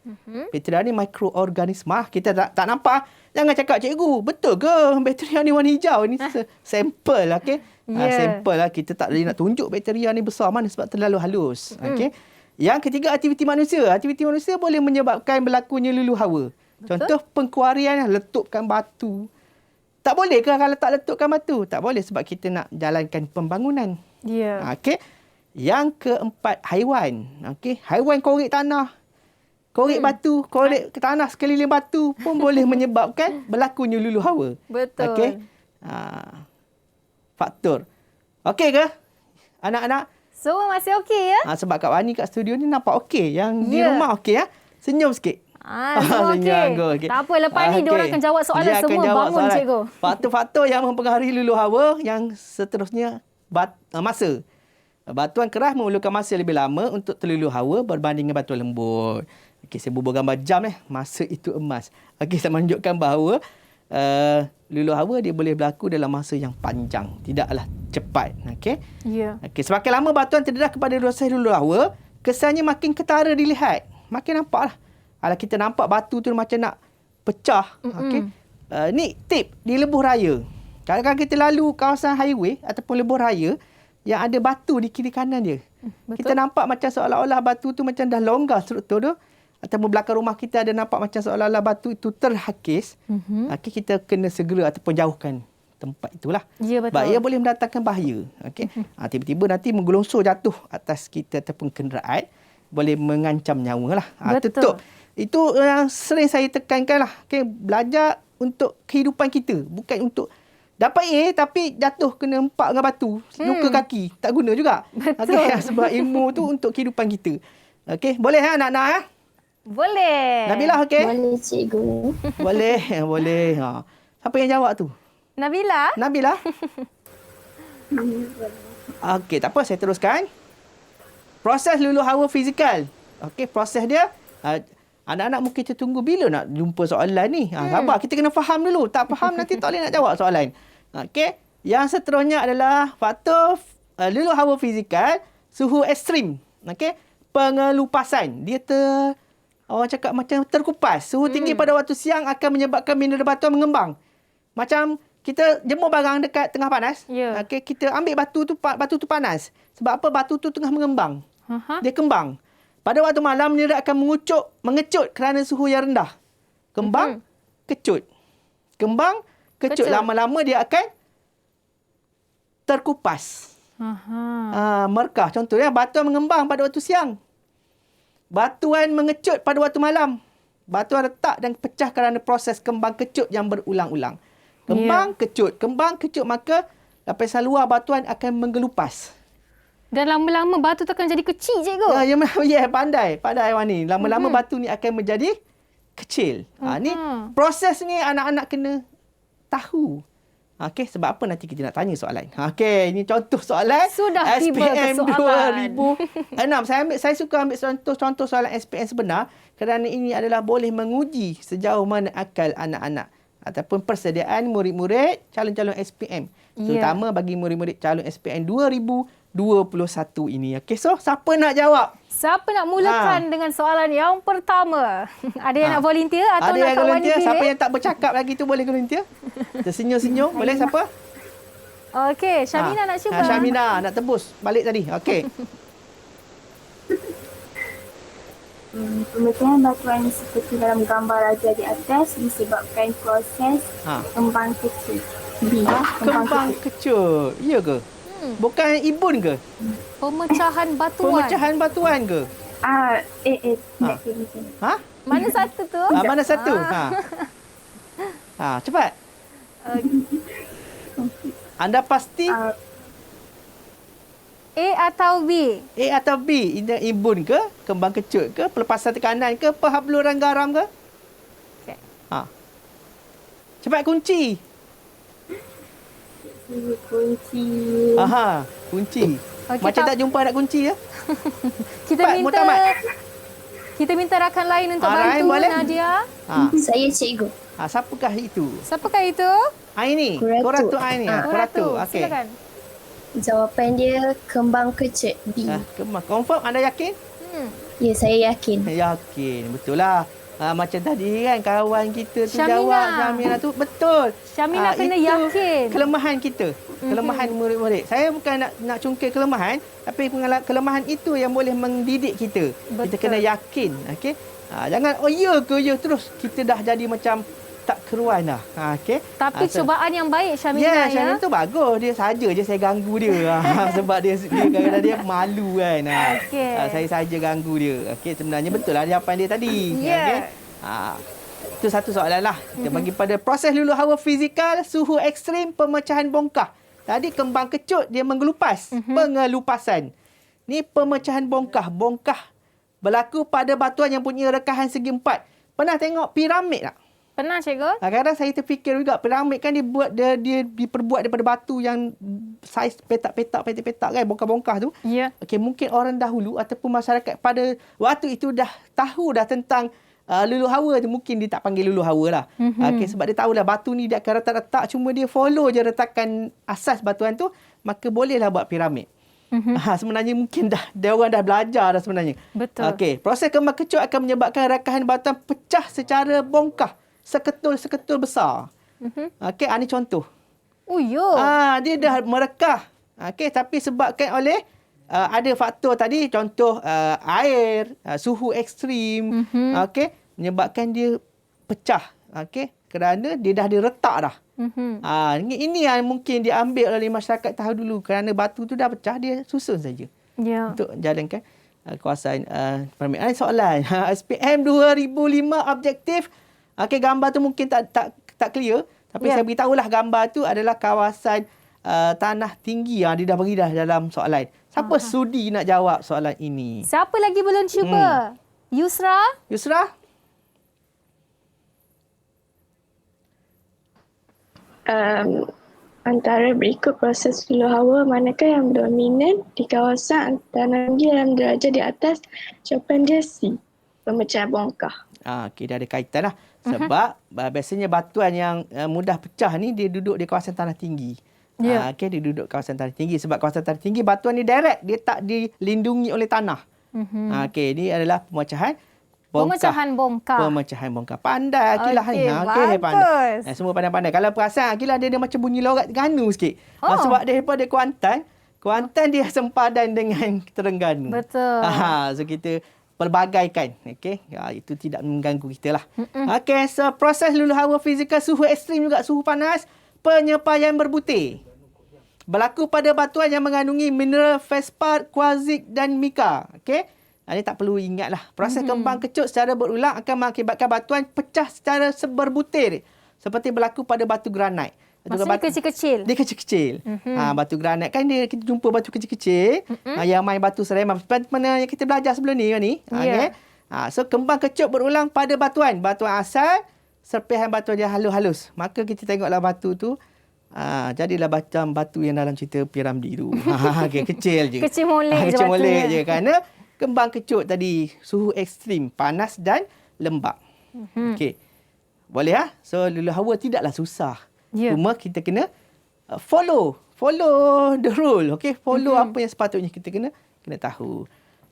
Bakteria ni mikroorganisma. Kita tak nampak. Jangan cakap, cikgu, betul ke bakteria ni warna hijau? Ini sampel, okey. Sampel lah. Kita tak boleh nak tunjuk bakteria ni besar mana sebab terlalu halus. Okey. Yang ketiga, aktiviti manusia. Aktiviti manusia boleh menyebabkan berlakunya lulu hawa. Contoh pengkuarian, letupkan batu. Tak boleh ke kalau tak letupkan batu? Tak boleh sebab kita nak jalankan pembangunan. Ya. Okey. Yang keempat, haiwan. Okey, haiwan korek tanah. Korek batu, korek ke tanah sekeliling batu pun boleh menyebabkan berlakunya lulu hawa. Betul. Okey. Faktor. Okey ke? Anak-anak? Semua masih okey ya? Sebab Kak Wani kat studio ni nampak okey. Yang di rumah okey ya. Senyum sikit. Semua okey. Tak apa, lepas ni diorang akan jawab soalan dia semua. jawab Bangun, soalan. cikgu. Faktor-faktor yang mempengaruhi lulu hawa yang seterusnya masa. Batuan keras memerlukan masa lebih lama untuk terlulu hawa berbanding dengan batuan lembut. Okey, saya bubuh gambar jam masa itu emas. Okey, saya menunjukkan bahawa lulu hawa dia boleh berlaku dalam masa yang panjang, tidaklah cepat. Okey. Ya. Okey, semakin lama batuan terdedah kepada proses lulu hawa, kesannya makin ketara dilihat. Makin nampaklah. Kalau kita nampak batu tu macam nak pecah. Okey. Ni tip di lebuh raya. Kalau kita lalu kawasan highway ataupun lebuh raya yang ada batu di kiri kanan dia. Betul. Kita nampak macam seolah-olah batu tu macam dah longgar struktur tu. Ataupun belakang rumah kita ada nampak macam seolah-olah batu itu terhakis. Okay, kita kena segera ataupun jauhkan tempat itulah. Ya, betul. Sebab ia boleh mendatangkan bahaya. Okay. Tiba-tiba nanti menggelongsor jatuh atas kita ataupun kenderaan. Boleh mengancam nyawa lah. Betul. Itu yang sering saya tekankan lah. Okay, belajar untuk kehidupan kita. Bukan untuk dapat A tapi jatuh kena empak dengan batu. Luka kaki. Tak guna juga. Betul. Okay, sebab ilmu tu untuk kehidupan kita. Okey, boleh anak-anak? Boleh. Nabila okey? Boleh, cikgu. Boleh. Siapa yang jawab tu? Nabila? Okey, tak apa, saya teruskan. Proses lulu hawa fizikal. Okey, proses dia anak-anak mungkin tertunggu bila nak jumpa soalan ni. Sabar, kita kena faham dulu. Tak faham nanti tak boleh nak jawab soalan. Okey, yang seterusnya adalah faktor lulu hawa fizikal, suhu ekstrim. Okey, pengelupasan. Dia orang cakap macam terkupas. Suhu tinggi pada waktu siang akan menyebabkan mineral batuan mengembang. Macam kita jemur barang dekat tengah panas. Yeah. Okey, kita ambil batu tu panas. Sebab apa? Batu tu tengah mengembang. Dia kembang. Pada waktu malam mineral akan mengecut kerana suhu yang rendah. Kembang, kecut. Kembang, kecut. Lama-lama dia akan terkupas. Merkah. Contohnya batuan mengembang pada waktu siang. Batuan mengecut pada waktu malam. Batuan retak dan pecah kerana proses kembang kecut yang berulang-ulang. Kembang, kecut. Kembang, kecut. Maka lapisan luar batuan akan menggelupas. Dan lama-lama batu tu akan jadi kecil, cikgu. Ya, pandai. Pandai Wani. Lama-lama batu ni akan menjadi kecil. Ni proses ni anak-anak kena tahu. Okey, sebab apa nanti kita nak tanya soalan. Okey, ini contoh soalan. Sudah tiba ke soalan. SPM 2006. Saya suka ambil contoh soalan SPM sebenar kerana ini adalah boleh menguji sejauh mana akal anak-anak ataupun persediaan murid-murid calon-calon SPM. Terutama bagi murid-murid calon SPM 2021 ini. Okey, so siapa nak jawab? Siapa nak mulakan dengan soalan yang pertama? Ada yang nak volunteer atau ada nak yang Kak Wani volunteer? pilih? Siapa yang tak bercakap lagi tu boleh volunteer? Tersenyum-senyum. Boleh siapa? Okey, Syamina nak cuba. Syamina nak tebus balik tadi. Okey. Pemecahan batuan seperti dalam gambar raja di atas disebabkan proses kembang kecut. Kembang kecut. Ya ke? Bukan ibun ke? Pemecahan batuan. Pemecahan batuan ke? Mana satu tu? Mana satu? Cepat. Anda pasti A atau B? A atau B? Imbun ke? Kembang kecut ke? Pelepasan tekanan ke? Penghaburan garam ke? Okay. Cepat kunci. Kunci. Kunci. Okay, Macam tak jumpa nak kunci ya? Kita minta rakan lain untuk bantu boleh? Nadia. Saya cikgu. Siapakah itu? Siapakah itu? Aini. Kuratu. Aini. Kuratu. Okey. Silakan. Jawapan dia kembang kecut B. Kembang. Confirm anda yakin? Ya, saya yakin. Yakin. Betul lah. Macam tadi kan kawan kita tu Syamina. jawab Syamina tu betul. Syamina kena yakin. Kelemahan kita. Kelemahan murid-murid. Saya bukan nak cungkil kelemahan, tapi kelemahan itu yang boleh mendidik kita. Betul. Kita kena yakin, okey. Jangan ya terus kita dah jadi macam tak keruan dah. Okey. Tapi cubaan yang baik Syamina ya. Syamina tu bagus. Dia saja je saya ganggu dia. Sebab dia kadang-kadang dia malu kan. Okey. Saya saja ganggu dia. Okey, sebenarnya betul lah jawapan dia tadi. Yeah. Okey. Itu satu soalan lah. Kita bagi pada proses luluh hawa fizikal, suhu ekstrim, pemecahan bongkah. Tadi kembang kecut dia mengelupas. Pengelupasan. Ni pemecahan bongkah. Bongkah berlaku pada batuan yang punya rekahan segi 4. Pernah tengok piramid tak? Pernah cikgu? Kadang-kadang saya terfikir juga piramid kan dia diperbuat daripada batu yang saiz petak-petak kan, bongkah-bongkah tu. Ya. Okey, mungkin orang dahulu ataupun masyarakat pada waktu itu dah tahu dah tentang luluh hawa tu. Mungkin dia tak panggil luluh hawa lah. Okey, sebab dia tahulah batu ni dia akan retak-retak, cuma dia follow je retakan asas batuan tu, maka bolehlah buat piramid. Sebenarnya mungkin dia orang dah belajar dah sebenarnya. Betul. Okey, proses kembang kecut akan menyebabkan rakahan batuan pecah secara bongkah. Seketul-seketul besar. Okey, ini contoh. Oh, yo. Dia dah merekah. Okey, tapi sebabkan oleh ada faktor tadi, contoh air, suhu ekstrim, okey, menyebabkan dia pecah. Okey, kerana dia dah diretak dah. Ini yang mungkin diambil oleh masyarakat tahun dulu, kerana batu tu dah pecah, dia susun saja. Ya. Untuk jalankan kawasan piramid. Soalan SPM 2005 objektif. Okey, gambar tu mungkin tak clear, tapi saya beritahulah gambar tu adalah kawasan tanah tinggi yang dia dah bagi dah dalam soalan. Siapa sudi nak jawab soalan ini? Siapa lagi belum cuba? Yusra? Antara berikut proses luluh hawa, manakah yang dominan di kawasan tanah tinggi dalam derajat di atas? Jawapan dia C. Pemecahan bongkah. Okey, dah ada kaitan lah. Sebab biasanya batuan yang mudah pecah ni dia duduk di kawasan tanah tinggi. Okey, dia duduk kawasan tanah tinggi. Sebab kawasan tanah tinggi batuan ni direct, dia tak dilindungi oleh tanah. Okey, ini adalah pemecahan bongkah. Pemecahan bongkah. Pandai Akilah ni. Okey, pandai. Semua pandai-pandai. Kalau perasan Akilah dia macam bunyi logat Terengganu sikit. Sebab daripada Kuantan dia sempadan dengan Terengganu. Betul. So kita pelbagaikan. Okey, itu tidak mengganggu kita lah. Okey, so proses luluh hawa fizikal, suhu ekstrim juga suhu panas, penyepaian berbutir berlaku pada batuan yang mengandungi mineral felspar, kuarzik dan mika. Okey, ini tak perlu ingat lah. Proses kembang kecut secara berulang akan mengakibatkan batuan pecah secara berbutir seperti berlaku pada batu granit. Maksudnya kecil-kecil? Dia kecil-kecil. Batu granit kan kita jumpa batu kecil-kecil yang main batu seremam. Seperti mana yang kita belajar sebelum ni. Okay? So kembang kecut berulang pada batuan. Batuan asal, serpihan batuan yang halus-halus. Maka kita tengoklah batu tu. Jadilah macam batu yang dalam cerita Piramidi tu. Okay, kecil je. Kecil molek je Kecil molek batunya. je. Kerana kembang kecut tadi suhu ekstrim, panas dan lembab. Okay. Boleh lah. So luluh hawa tidaklah susah. Cuma kita kena follow the rule. Okey, follow apa yang sepatutnya kita kena tahu.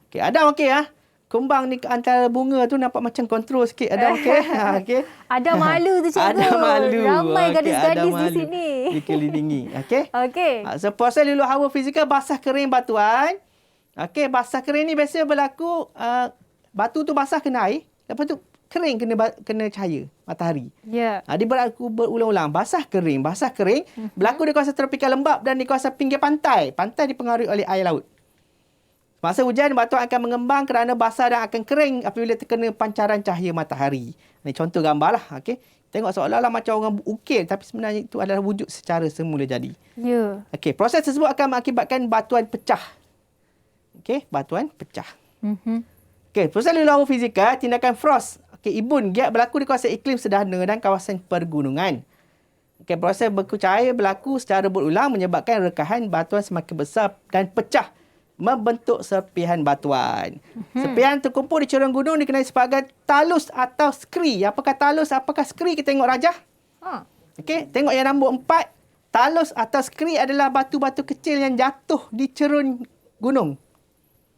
Okey, Adam okey ah. Kembang ni antara bunga tu nampak macam kontrol sikit. Adam okey. Okey. Ada malu tu cikgu. Ada malu. Ramai Okey, gadis-gadis ada di sini. Dikelilingi. Okey. Okey. So proses luluh hawa fizikal basah kering batuan. Okey, basah kering ni biasa berlaku batu tu basah kena air, lepas tu kering kena cahaya matahari. Ya. Dia berlaku berulang-ulang. Basah kering. Berlaku di kawasan tropikal lembap dan di kawasan pinggir pantai. Pantai dipengaruhi oleh air laut. Masa hujan, batuan akan mengembang kerana basah dan akan kering apabila terkena pancaran cahaya matahari. Ini contoh gambar lah. Okay. Tengok seolah-olah macam orang ukir tapi sebenarnya itu adalah wujud secara semula jadi. Ya. Okey, proses tersebut akan mengakibatkan batuan pecah. Okey, batuan pecah. Okey, proses lulu hawa fizikal, tindakan frost. Okey, ibun giat berlaku di kawasan iklim sederhana dan kawasan pergunungan. Okey, proses beku cahaya berlaku secara berulang menyebabkan rekahan batuan semakin besar dan pecah, membentuk serpihan batuan. Serpihan terkumpul di cerung gunung dikenali sebagai talus atau skri. Apakah talus, apakah skri? Kita tengok Rajah. Okey, tengok yang nombor 4. Talus atau skri adalah batu-batu kecil yang jatuh di cerun gunung.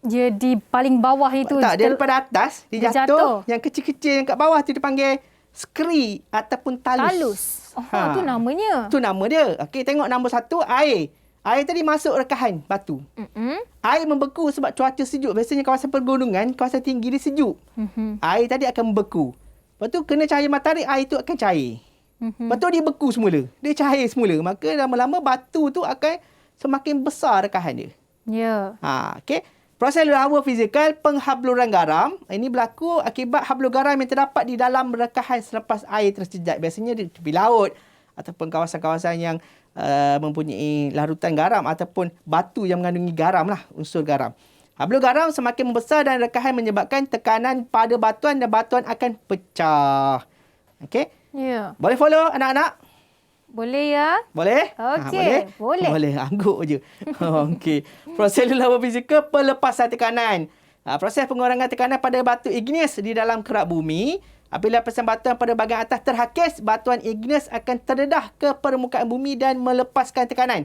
Dia di paling bawah itu. Tak, daripada atas, dia jatuh. Yang kecil-kecil yang kat bawah tu dipanggil skri ataupun talus. Talus. Itu namanya. Itu nama dia. Okey, tengok nombor 1, air. Air tadi masuk rekahan batu. Air membeku sebab cuaca sejuk. Biasanya kawasan pergunungan, kawasan tinggi dia sejuk. Air tadi akan membeku. Lepas tu kena cahaya matahari, air tu akan cair. Lepas tu dia beku semula. Dia cair semula. Maka lama-lama batu tu akan semakin besar rekahan dia. Ya. Okey. Proses lulu hawa fizikal penghabluran garam. Ini berlaku akibat hablur garam yang terdapat di dalam rekahan selepas air terjejak. Biasanya di tepi laut ataupun kawasan-kawasan yang mempunyai larutan garam ataupun batu yang mengandungi garam lah, unsur garam. Hablur garam semakin membesar dan rekahan menyebabkan tekanan pada batuan dan batuan akan pecah. Okey? Ya. Boleh follow anak-anak? Boleh ya? Boleh? Okey, boleh. Boleh, angguk je. Okey. Proses lulu hawa fizikal pelepasan tekanan. Proses pengurangan tekanan pada batu igneous di dalam kerak bumi. Apabila lepasan batuan pada bahagian atas terhakis, batuan igneous akan terdedah ke permukaan bumi dan melepaskan tekanan.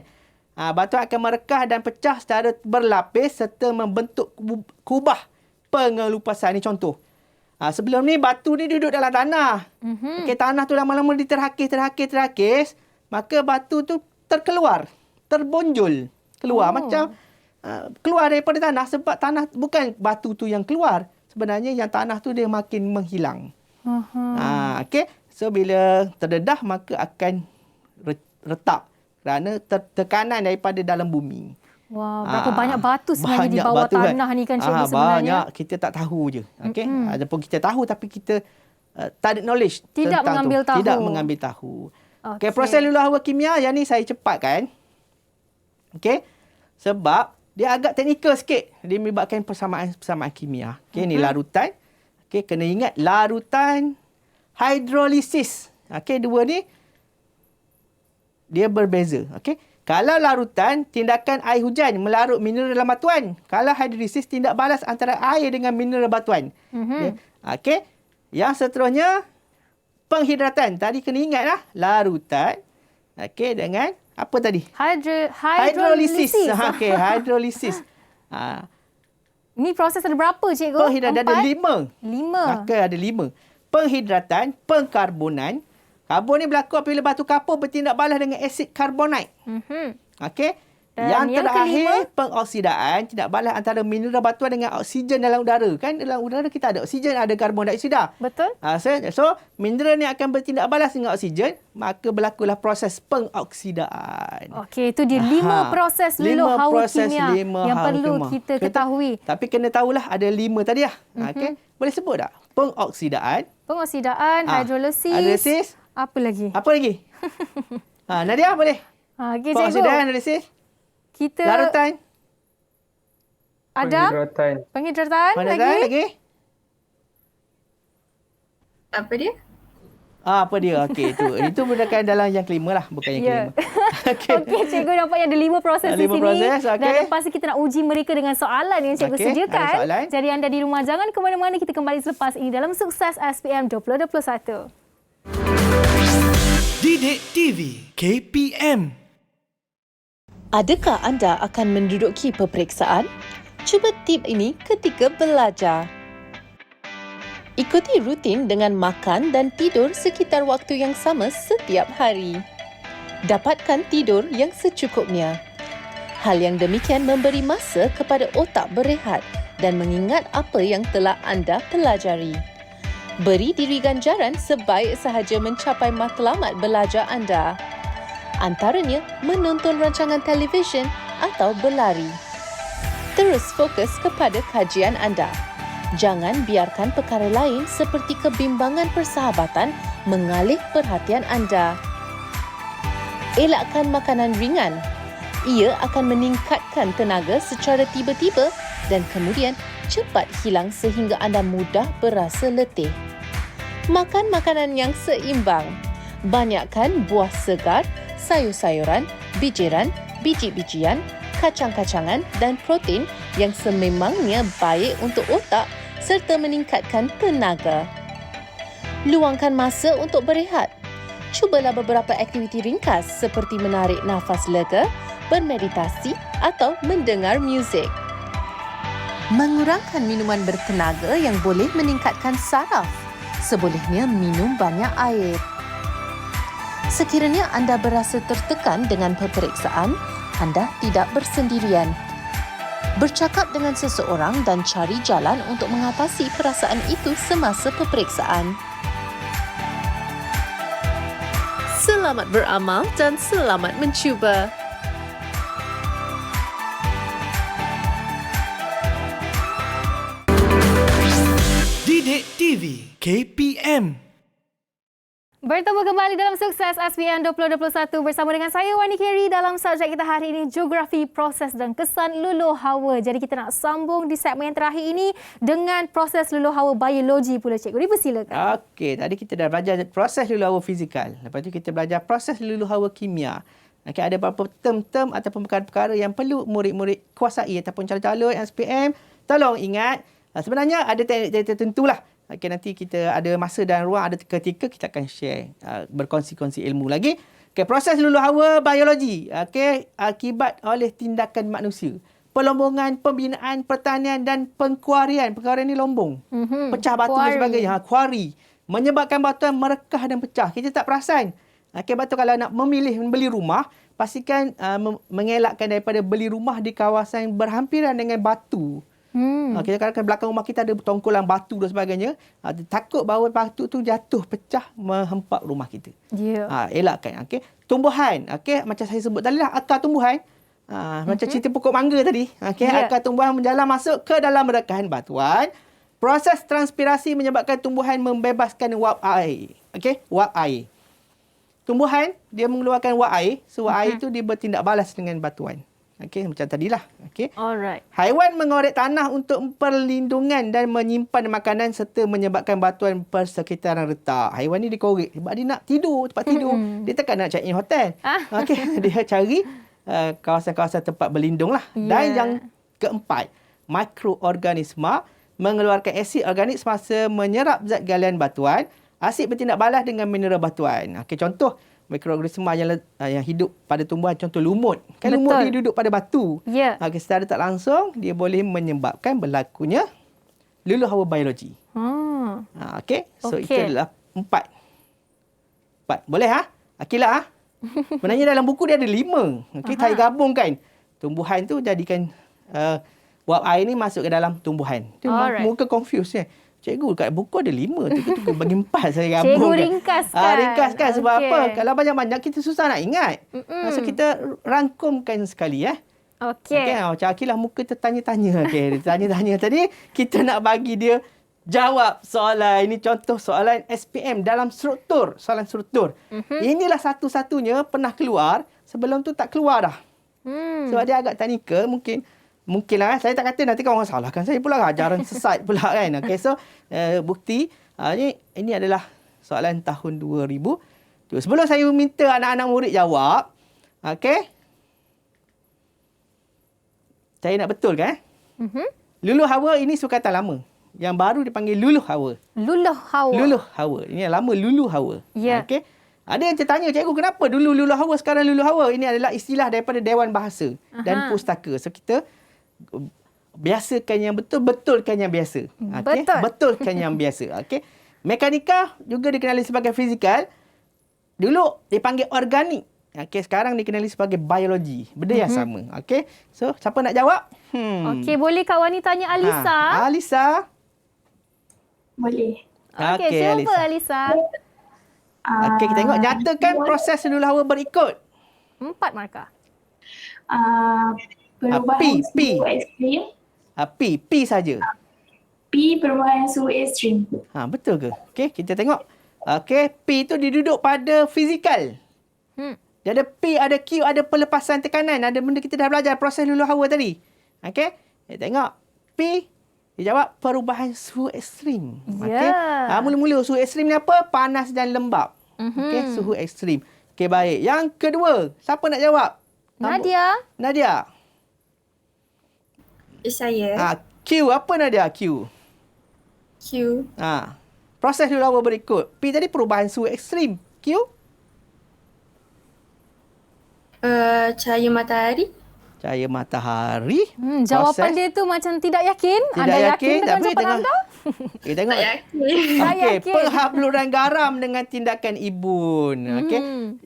Batuan akan merekah dan pecah secara berlapis serta membentuk kubah pengelupasan. Ini contoh. Sebelum ni batu ni duduk dalam tanah. Okey, tanah tu lama-lama terhakis. Maka batu tu terkeluar, terbonjol keluar macam keluar daripada tanah sebab tanah bukan batu tu yang keluar. Sebenarnya yang tanah tu dia makin menghilang. Okey. So bila terdedah maka akan retak kerana tekanan daripada dalam bumi. Wow, berapa banyak batu sebenarnya di bawah tanah ni kan cikgu sebenarnya? Banyak, kita tak tahu je. Okey. Ataupun kita tahu tapi kita tak ada knowledge tidak mengambil tahu. Tidak mengambil tahu. Okey, proses lulu hawa kimia yang ni saya cepatkan. Okey. Sebab dia agak teknikal sikit. Dia melibatkan persamaan kimia. Okey, ni larutan. Okey, kena ingat larutan hidrolisis. Okey, dua ni dia berbeza. Okey. Kalau larutan, tindakan air hujan melarut mineral dalam batuan. Kalau hidrolisis, tindak balas antara air dengan mineral batuan. Okey. Yang seterusnya, penghidratan. Tadi kena ingat lah. Larutan. Okey, dengan apa tadi? Hidrolisis. Okey, hidrolisis. Ini proses ada berapa cikgu? Penghidratan ada 5. 5. Maka ada 5. Penghidratan, pengkarbonan. Karbon ni berlaku apabila batu kapur bertindak balas dengan asid karbonat. Okey. Yang terakhir, pengoksidaan, tindak balas antara mineral batuan dengan oksigen dalam udara. Kan dalam udara kita ada oksigen, ada karbon dioksida. Betul. So, mineral ni akan bertindak balas dengan oksigen, maka berlakulah proses pengoksidaan. Okey, itu dia 5 proses lulu hawa kimia yang perlu kita ketahui. Tapi kena tahulah ada 5 tadi lah. Okey. Boleh sebut tak? Pengoksidaan, hidrolisis. Apa lagi? Nadia boleh? Okey, cikgu. Pengoksidaan, hidrolisis. Kita larutan. Adam. Penghidratan. Lagi. Apa dia? Apa dia? Okey, itu merupakan dalam yang kelima lah, bukan yang kelima. Okey, cikgu nampak yang ada 5 proses di sini. Dan lepas kita nak uji mereka dengan soalan yang cikgu sediakan. Jadi anda di rumah jangan ke mana-mana, kita kembali selepas ini dalam Sukses SPM 2021. Didik TV KPM. Adakah anda akan menduduki peperiksaan? Cuba tip ini ketika belajar. Ikuti rutin dengan makan dan tidur sekitar waktu yang sama setiap hari. Dapatkan tidur yang secukupnya. Hal yang demikian memberi masa kepada otak berehat dan mengingat apa yang telah anda pelajari. Beri diri ganjaran sebaik sahaja mencapai matlamat belajar anda. Antaranya menonton rancangan televisyen atau berlari. Terus fokus kepada kajian anda. Jangan biarkan perkara lain seperti kebimbangan persahabatan mengalih perhatian anda. Elakkan makanan ringan. Ia akan meningkatkan tenaga secara tiba-tiba dan kemudian cepat hilang sehingga anda mudah berasa letih. Makan makanan yang seimbang. Banyakkan buah segar, sayur-sayuran, bijiran, biji-bijian, kacang-kacangan dan protein yang sememangnya baik untuk otak serta meningkatkan tenaga. Luangkan masa untuk berehat. Cubalah beberapa aktiviti ringkas seperti menarik nafas lega, bermeditasi atau mendengar muzik. Mengurangkan minuman bertenaga yang boleh meningkatkan saraf. Sebolehnya minum banyak air. Sekiranya anda berasa tertekan dengan peperiksaan, anda tidak bersendirian. Bercakap dengan seseorang dan cari jalan untuk mengatasi perasaan itu semasa peperiksaan. Selamat beramal dan selamat mencuba. Didik TV KPM. Bertemu kembali dalam Sukses SPM 2021 bersama dengan saya Wani Carey dalam subjek kita hari ini Geografi, Proses dan Kesan Luluh Hawa. Jadi kita nak sambung di segmen terakhir ini dengan proses luluh hawa biologi pula cikgu. Dipersilakan. Okey, tadi kita dah belajar proses luluh hawa fizikal. Lepas tu kita belajar proses luluh hawa kimia. Okey, ada beberapa term-term ataupun perkara-perkara yang perlu murid-murid kuasai ataupun calon-calon SPM. Tolong ingat, sebenarnya ada teknik tertentu lah. Okay, nanti kita ada masa dan ruang, ada ketika kita akan share, berkongsi-kongsi ilmu lagi. Okay, proses luluh hawa biologi. Okay, akibat oleh tindakan manusia. Pelombongan, pembinaan, pertanian dan pengkuarian. Pengkuarian ni lombong. Pecah batu dan sebagainya. Kuari. Menyebabkan batuan merekah dan pecah. Kita tak perasan. Okay, batu kalau nak memilih membeli rumah, pastikan mengelakkan daripada beli rumah di kawasan berhampiran dengan batu. Kita kadang-kadang belakang rumah kita ada tongkolan batu dan sebagainya. Takut bahawa batu tu jatuh, pecah, menghempak rumah kita. Elakkan. Okay. Tumbuhan. Okay. Macam saya sebut tadi lah, akar tumbuhan. Macam cerita pokok mangga tadi. Okay. Akar tumbuhan menjalar masuk ke dalam rekahan batuan. Proses transpirasi menyebabkan tumbuhan membebaskan wap air. Okay. Wap air. Tumbuhan, dia mengeluarkan wap air. So, wap air tu dia bertindak balas dengan batuan. Okey, macam tadilah. Okey. Alright. Haiwan mengorek tanah untuk perlindungan dan menyimpan makanan serta menyebabkan batuan persekitaran retak. Haiwan ni dikorek sebab dia nak tidur, tempat tidur. Dia takkan nak check in hotel. Okey, dia cari kawasan-kawasan tempat berlindung lah. Dan yang keempat, mikroorganisma mengeluarkan asid organik semasa menyerap zat galian batuan. Asid bertindak balas dengan mineral batuan. Okey, contoh mikroorganisma yang hidup pada tumbuhan, contoh lumut. Kan lumut dia duduk pada batu. Secara tak langsung, dia boleh menyebabkan berlakunya luluh hawa biologi. Okey. So, itu adalah empat. Boleh ha? Akilah ha? Sebenarnya dalam buku dia ada 5. Okey, saya gabungkan. Tumbuhan tu jadikan wap air ni masuk ke dalam tumbuhan. Muka confused ya. Cikgu, kat buku ada 5. Kita bagi 4 saya gabung. Cikgu ringkaskan. Ringkaskan sebab apa? Kalau banyak-banyak kita susah nak ingat. So kita rangkumkan sekali ya. Okey. Macam Akilah muka tertanya-tanya. Okey, tanya-tanya tadi kita nak bagi dia jawab soalan. Ini contoh soalan SPM dalam struktur, soalan struktur. Inilah satu-satunya pernah keluar, sebelum tu tak keluar dah. Sebab dia agak teknikal, mungkinlah saya tak kata nanti orang salahkan saya pula ajaran sesat pula kan. Okey, so bukti ini adalah soalan tahun 2000. Sebelum saya minta anak-anak murid jawab, okey. Saya nak betulkan luluh hawa ini sukatan lama. Yang baru dipanggil luluh hawa. Luluh hawa. Luluh hawa. Ini yang lama luluh hawa. Okey. Ada yang tertanya, cikgu kenapa dulu luluh hawa sekarang luluh hawa? Ini adalah istilah daripada Dewan Bahasa dan Pustaka. So kita biasakan yang betul, betulkan yang biasa. Okay? Betulkan yang biasa. Okey. Mekanika juga dikenali sebagai fizikal. Dulu dipanggil organik. Okey, sekarang dikenali sebagai biologi. Benda yang sama. Okey. So, siapa nak jawab? Okey, boleh Kak Wani tanya Alisa? Alisa. Boleh. Okey, siapa Alisa? Okey, kita tengok. Nyatakan proses luluh hawa berikut. 4 markah. Perubahan suhu ekstrim. P saja. P perubahan suhu ekstrim. Betul ke? Okey, kita tengok. Okey, P tu dia duduk pada fizikal. Dia ada P, ada Q, ada pelepasan tekanan. Ada benda kita dah belajar proses luluh hawa tadi. Okey, tengok. P, dia jawab perubahan suhu ekstrim. Yeah. Okey, mula-mula suhu ekstrim ni apa? Panas dan lembap. Okey, suhu ekstrim. Okey, baik. Yang kedua, siapa nak jawab? Nadia. Saya. Q, apa Nadia? Q. Proses luluh hawa berikut. P tadi perubahan suhu ekstrim. Q? Cahaya matahari. Cahaya matahari. Jawapan dia tu macam tidak yakin. Anda yakin dengan jawapan anda? Okay, tengok. Tak yakin. Okey, penghabluran garam dengan tindakan ibun. Okey.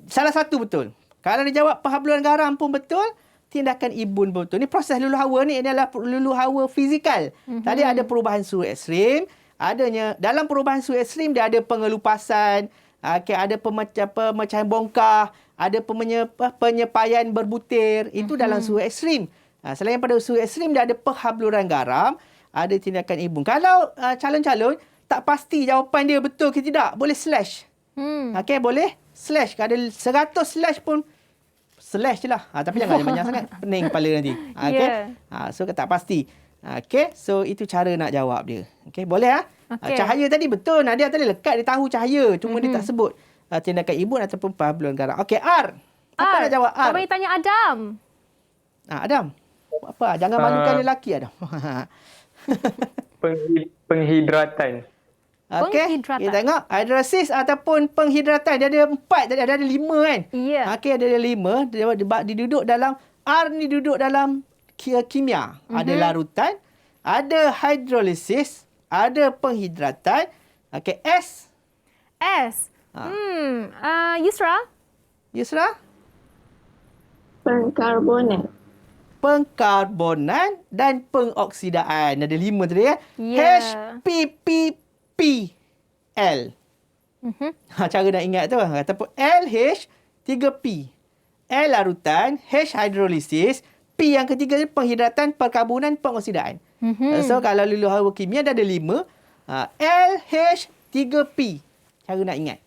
Salah satu betul. Kalau dia jawab penghabluran garam pun betul, tindakan ibun pun betul. Ni proses luluh hawa ni adalah luluh hawa fizikal. Tadi ada perubahan suhu ekstrim, dalam perubahan suhu ekstrim dia ada pengelupasan, ada pemecahan bongkah, ada penyepaian berbutir. Itu dalam suhu ekstrim. Selain pada suhu ekstrim, dia ada penghabluran garam, ada tindakan ibun. Kalau calon-calon tak pasti jawapan dia betul ke tidak, boleh slash. Okey, boleh slash. Kalau ada 100 slash pun, slash je lah. Tapi jangan banyak sangat, pening kepala nanti. Okey. So tak pasti. Okey, so itu cara nak jawab dia. Okey, boleh cahaya tadi betul. Nadia tadi lekat dia tahu cahaya, cuma dia tak sebut tindakan ibun ataupun penghabluran garam. Okey, R. Apa nak jawab R? Kami tanya Adam. Adam. Apa? Jangan malukan lelaki, Adam. Penghidratan. Okey, kita tengok hidrosis ataupun penghidratan. Dia ada 4, ada 5 kan? Ya. Okey, ada 5. Dia duduk dalam, R ni duduk dalam kimia. Ada larutan, ada hidrolisis, ada penghidratan. Okey, S. Yusra? Pengkarbonat dan pengoksidaan. Ada 5 tadi ya. HPPPL. Cara nak ingat tu. Ataupun LH 3P. L larutan, H hidrolisis, P yang ketiga penghidratan, perkarbonan, pengoksidaan. So kalau luluh hawa kimia dah ada 5. LH 3P. Cara nak ingat.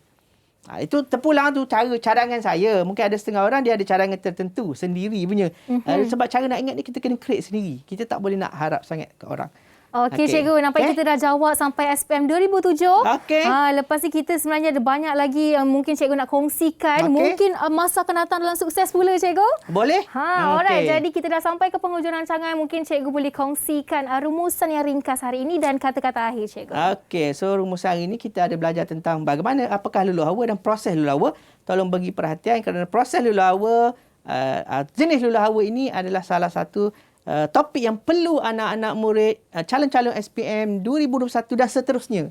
Itu terpulang tu cadangan saya. Mungkin ada setengah orang dia ada cadangan tertentu sendiri punya. Sebab cara nak ingat ni kita kena create sendiri. Kita tak boleh nak harap sangat ke orang. Okey, cikgu. Nampak kita dah jawab sampai SPM 2007. Okey. Lepas ni kita sebenarnya ada banyak lagi yang mungkin cikgu nak kongsikan. Mungkin masa akan datang dalam sukses pula, cikgu. Boleh. Alright. Jadi kita dah sampai ke penghujung rancangan. Mungkin cikgu boleh kongsikan rumusan yang ringkas hari ini dan kata-kata akhir, cikgu. Okey. So rumusan hari ini kita ada belajar tentang bagaimana, apakah luluh hawa dan proses luluh hawa. Tolong bagi perhatian kerana proses luluh hawa, jenis luluh hawa ini adalah salah satu topik yang perlu anak-anak murid, calon-calon SPM 2021 dan seterusnya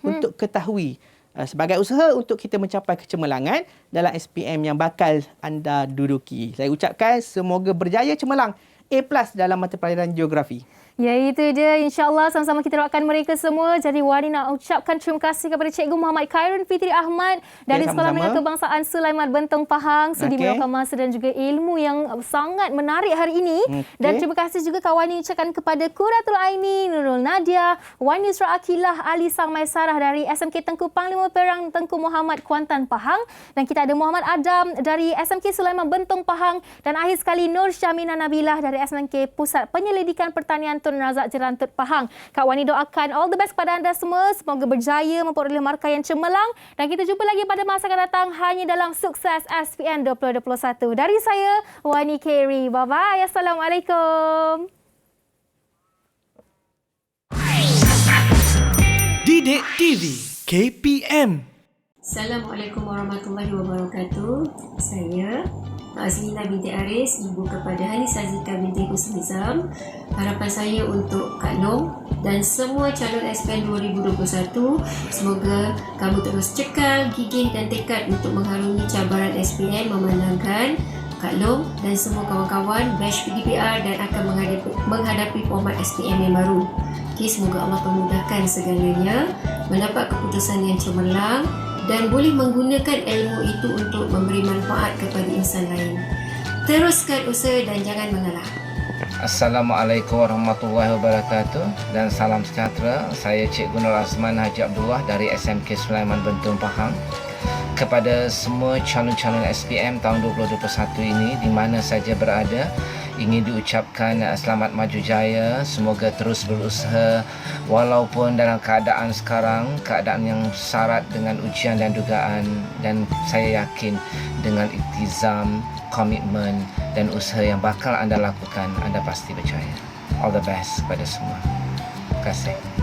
untuk ketahui sebagai usaha untuk kita mencapai kecemerlangan dalam SPM yang bakal anda duduki. Saya ucapkan semoga berjaya cemerlang A+ dalam mata pelajaran geografi. Ya, itu dia. InsyaAllah sama-sama kita doakan mereka semua. Jadi Wani nak ucapkan terima kasih kepada Cikgu Muhammad Khairun Fitri Ahmad dari Sekolah Menengah Kebangsaan Sulaiman Bentong Pahang. Sudi meluangkan masa dan juga ilmu yang sangat menarik hari ini. Dan terima kasih juga Kak Wani ucapkan kepada Quratul Aini, Nurul Nadia, Wani Yusra Akilah, Ali Sang Maisarah dari SMK Tengku Panglima Perang Tengku Muhammad Kuantan Pahang. Dan kita ada Muhammad Adam dari SMK Sulaiman Bentong Pahang. Dan akhir sekali Nur Syamina Nabilah dari SMK Pusat Penyelidikan Pertanian Tun Razak Jerantut Pahang. Kak Wani doakan all the best kepada anda semua. Semoga berjaya memperoleh markah yang cemerlang. Dan kita jumpa lagi pada masa akan datang hanya dalam Sukses SPM 2021. Dari saya, Wani Kerry. Bye-bye. Assalamualaikum. Didik TV KPM. Assalamualaikum warahmatullahi wabarakatuh. Saya Azlina binti Aris, ibu kepada Halisa Zika binti Husnizam. Harapan saya untuk Kak Long dan semua calon SPM 2021, semoga kamu terus cekal, gigih dan tekad untuk mengharungi cabaran SPM memandangkan Kak Long dan semua kawan-kawan batch PDPR dan akan menghadapi format SPM yang baru. Okay, semoga Allah memudahkan segalanya, mendapat keputusan yang cemerlang dan boleh menggunakan ilmu itu untuk memberi manfaat kepada insan lain. Teruskan usaha dan jangan mengalah. Assalamualaikum warahmatullahi wabarakatuh dan salam sejahtera. Saya Cikgu Nur Azman Haji Abdullah dari SMK Sulaiman Bentong Pahang. Kepada semua calon-calon SPM tahun 2021 ini di mana saja berada, ingin diucapkan selamat maju jaya. Semoga terus berusaha walaupun dalam keadaan sekarang, keadaan yang syarat dengan ujian dan dugaan, dan saya yakin dengan iktizam, komitmen dan usaha yang bakal anda lakukan, anda pasti berjaya. All the best kepada semua. Terima kasih.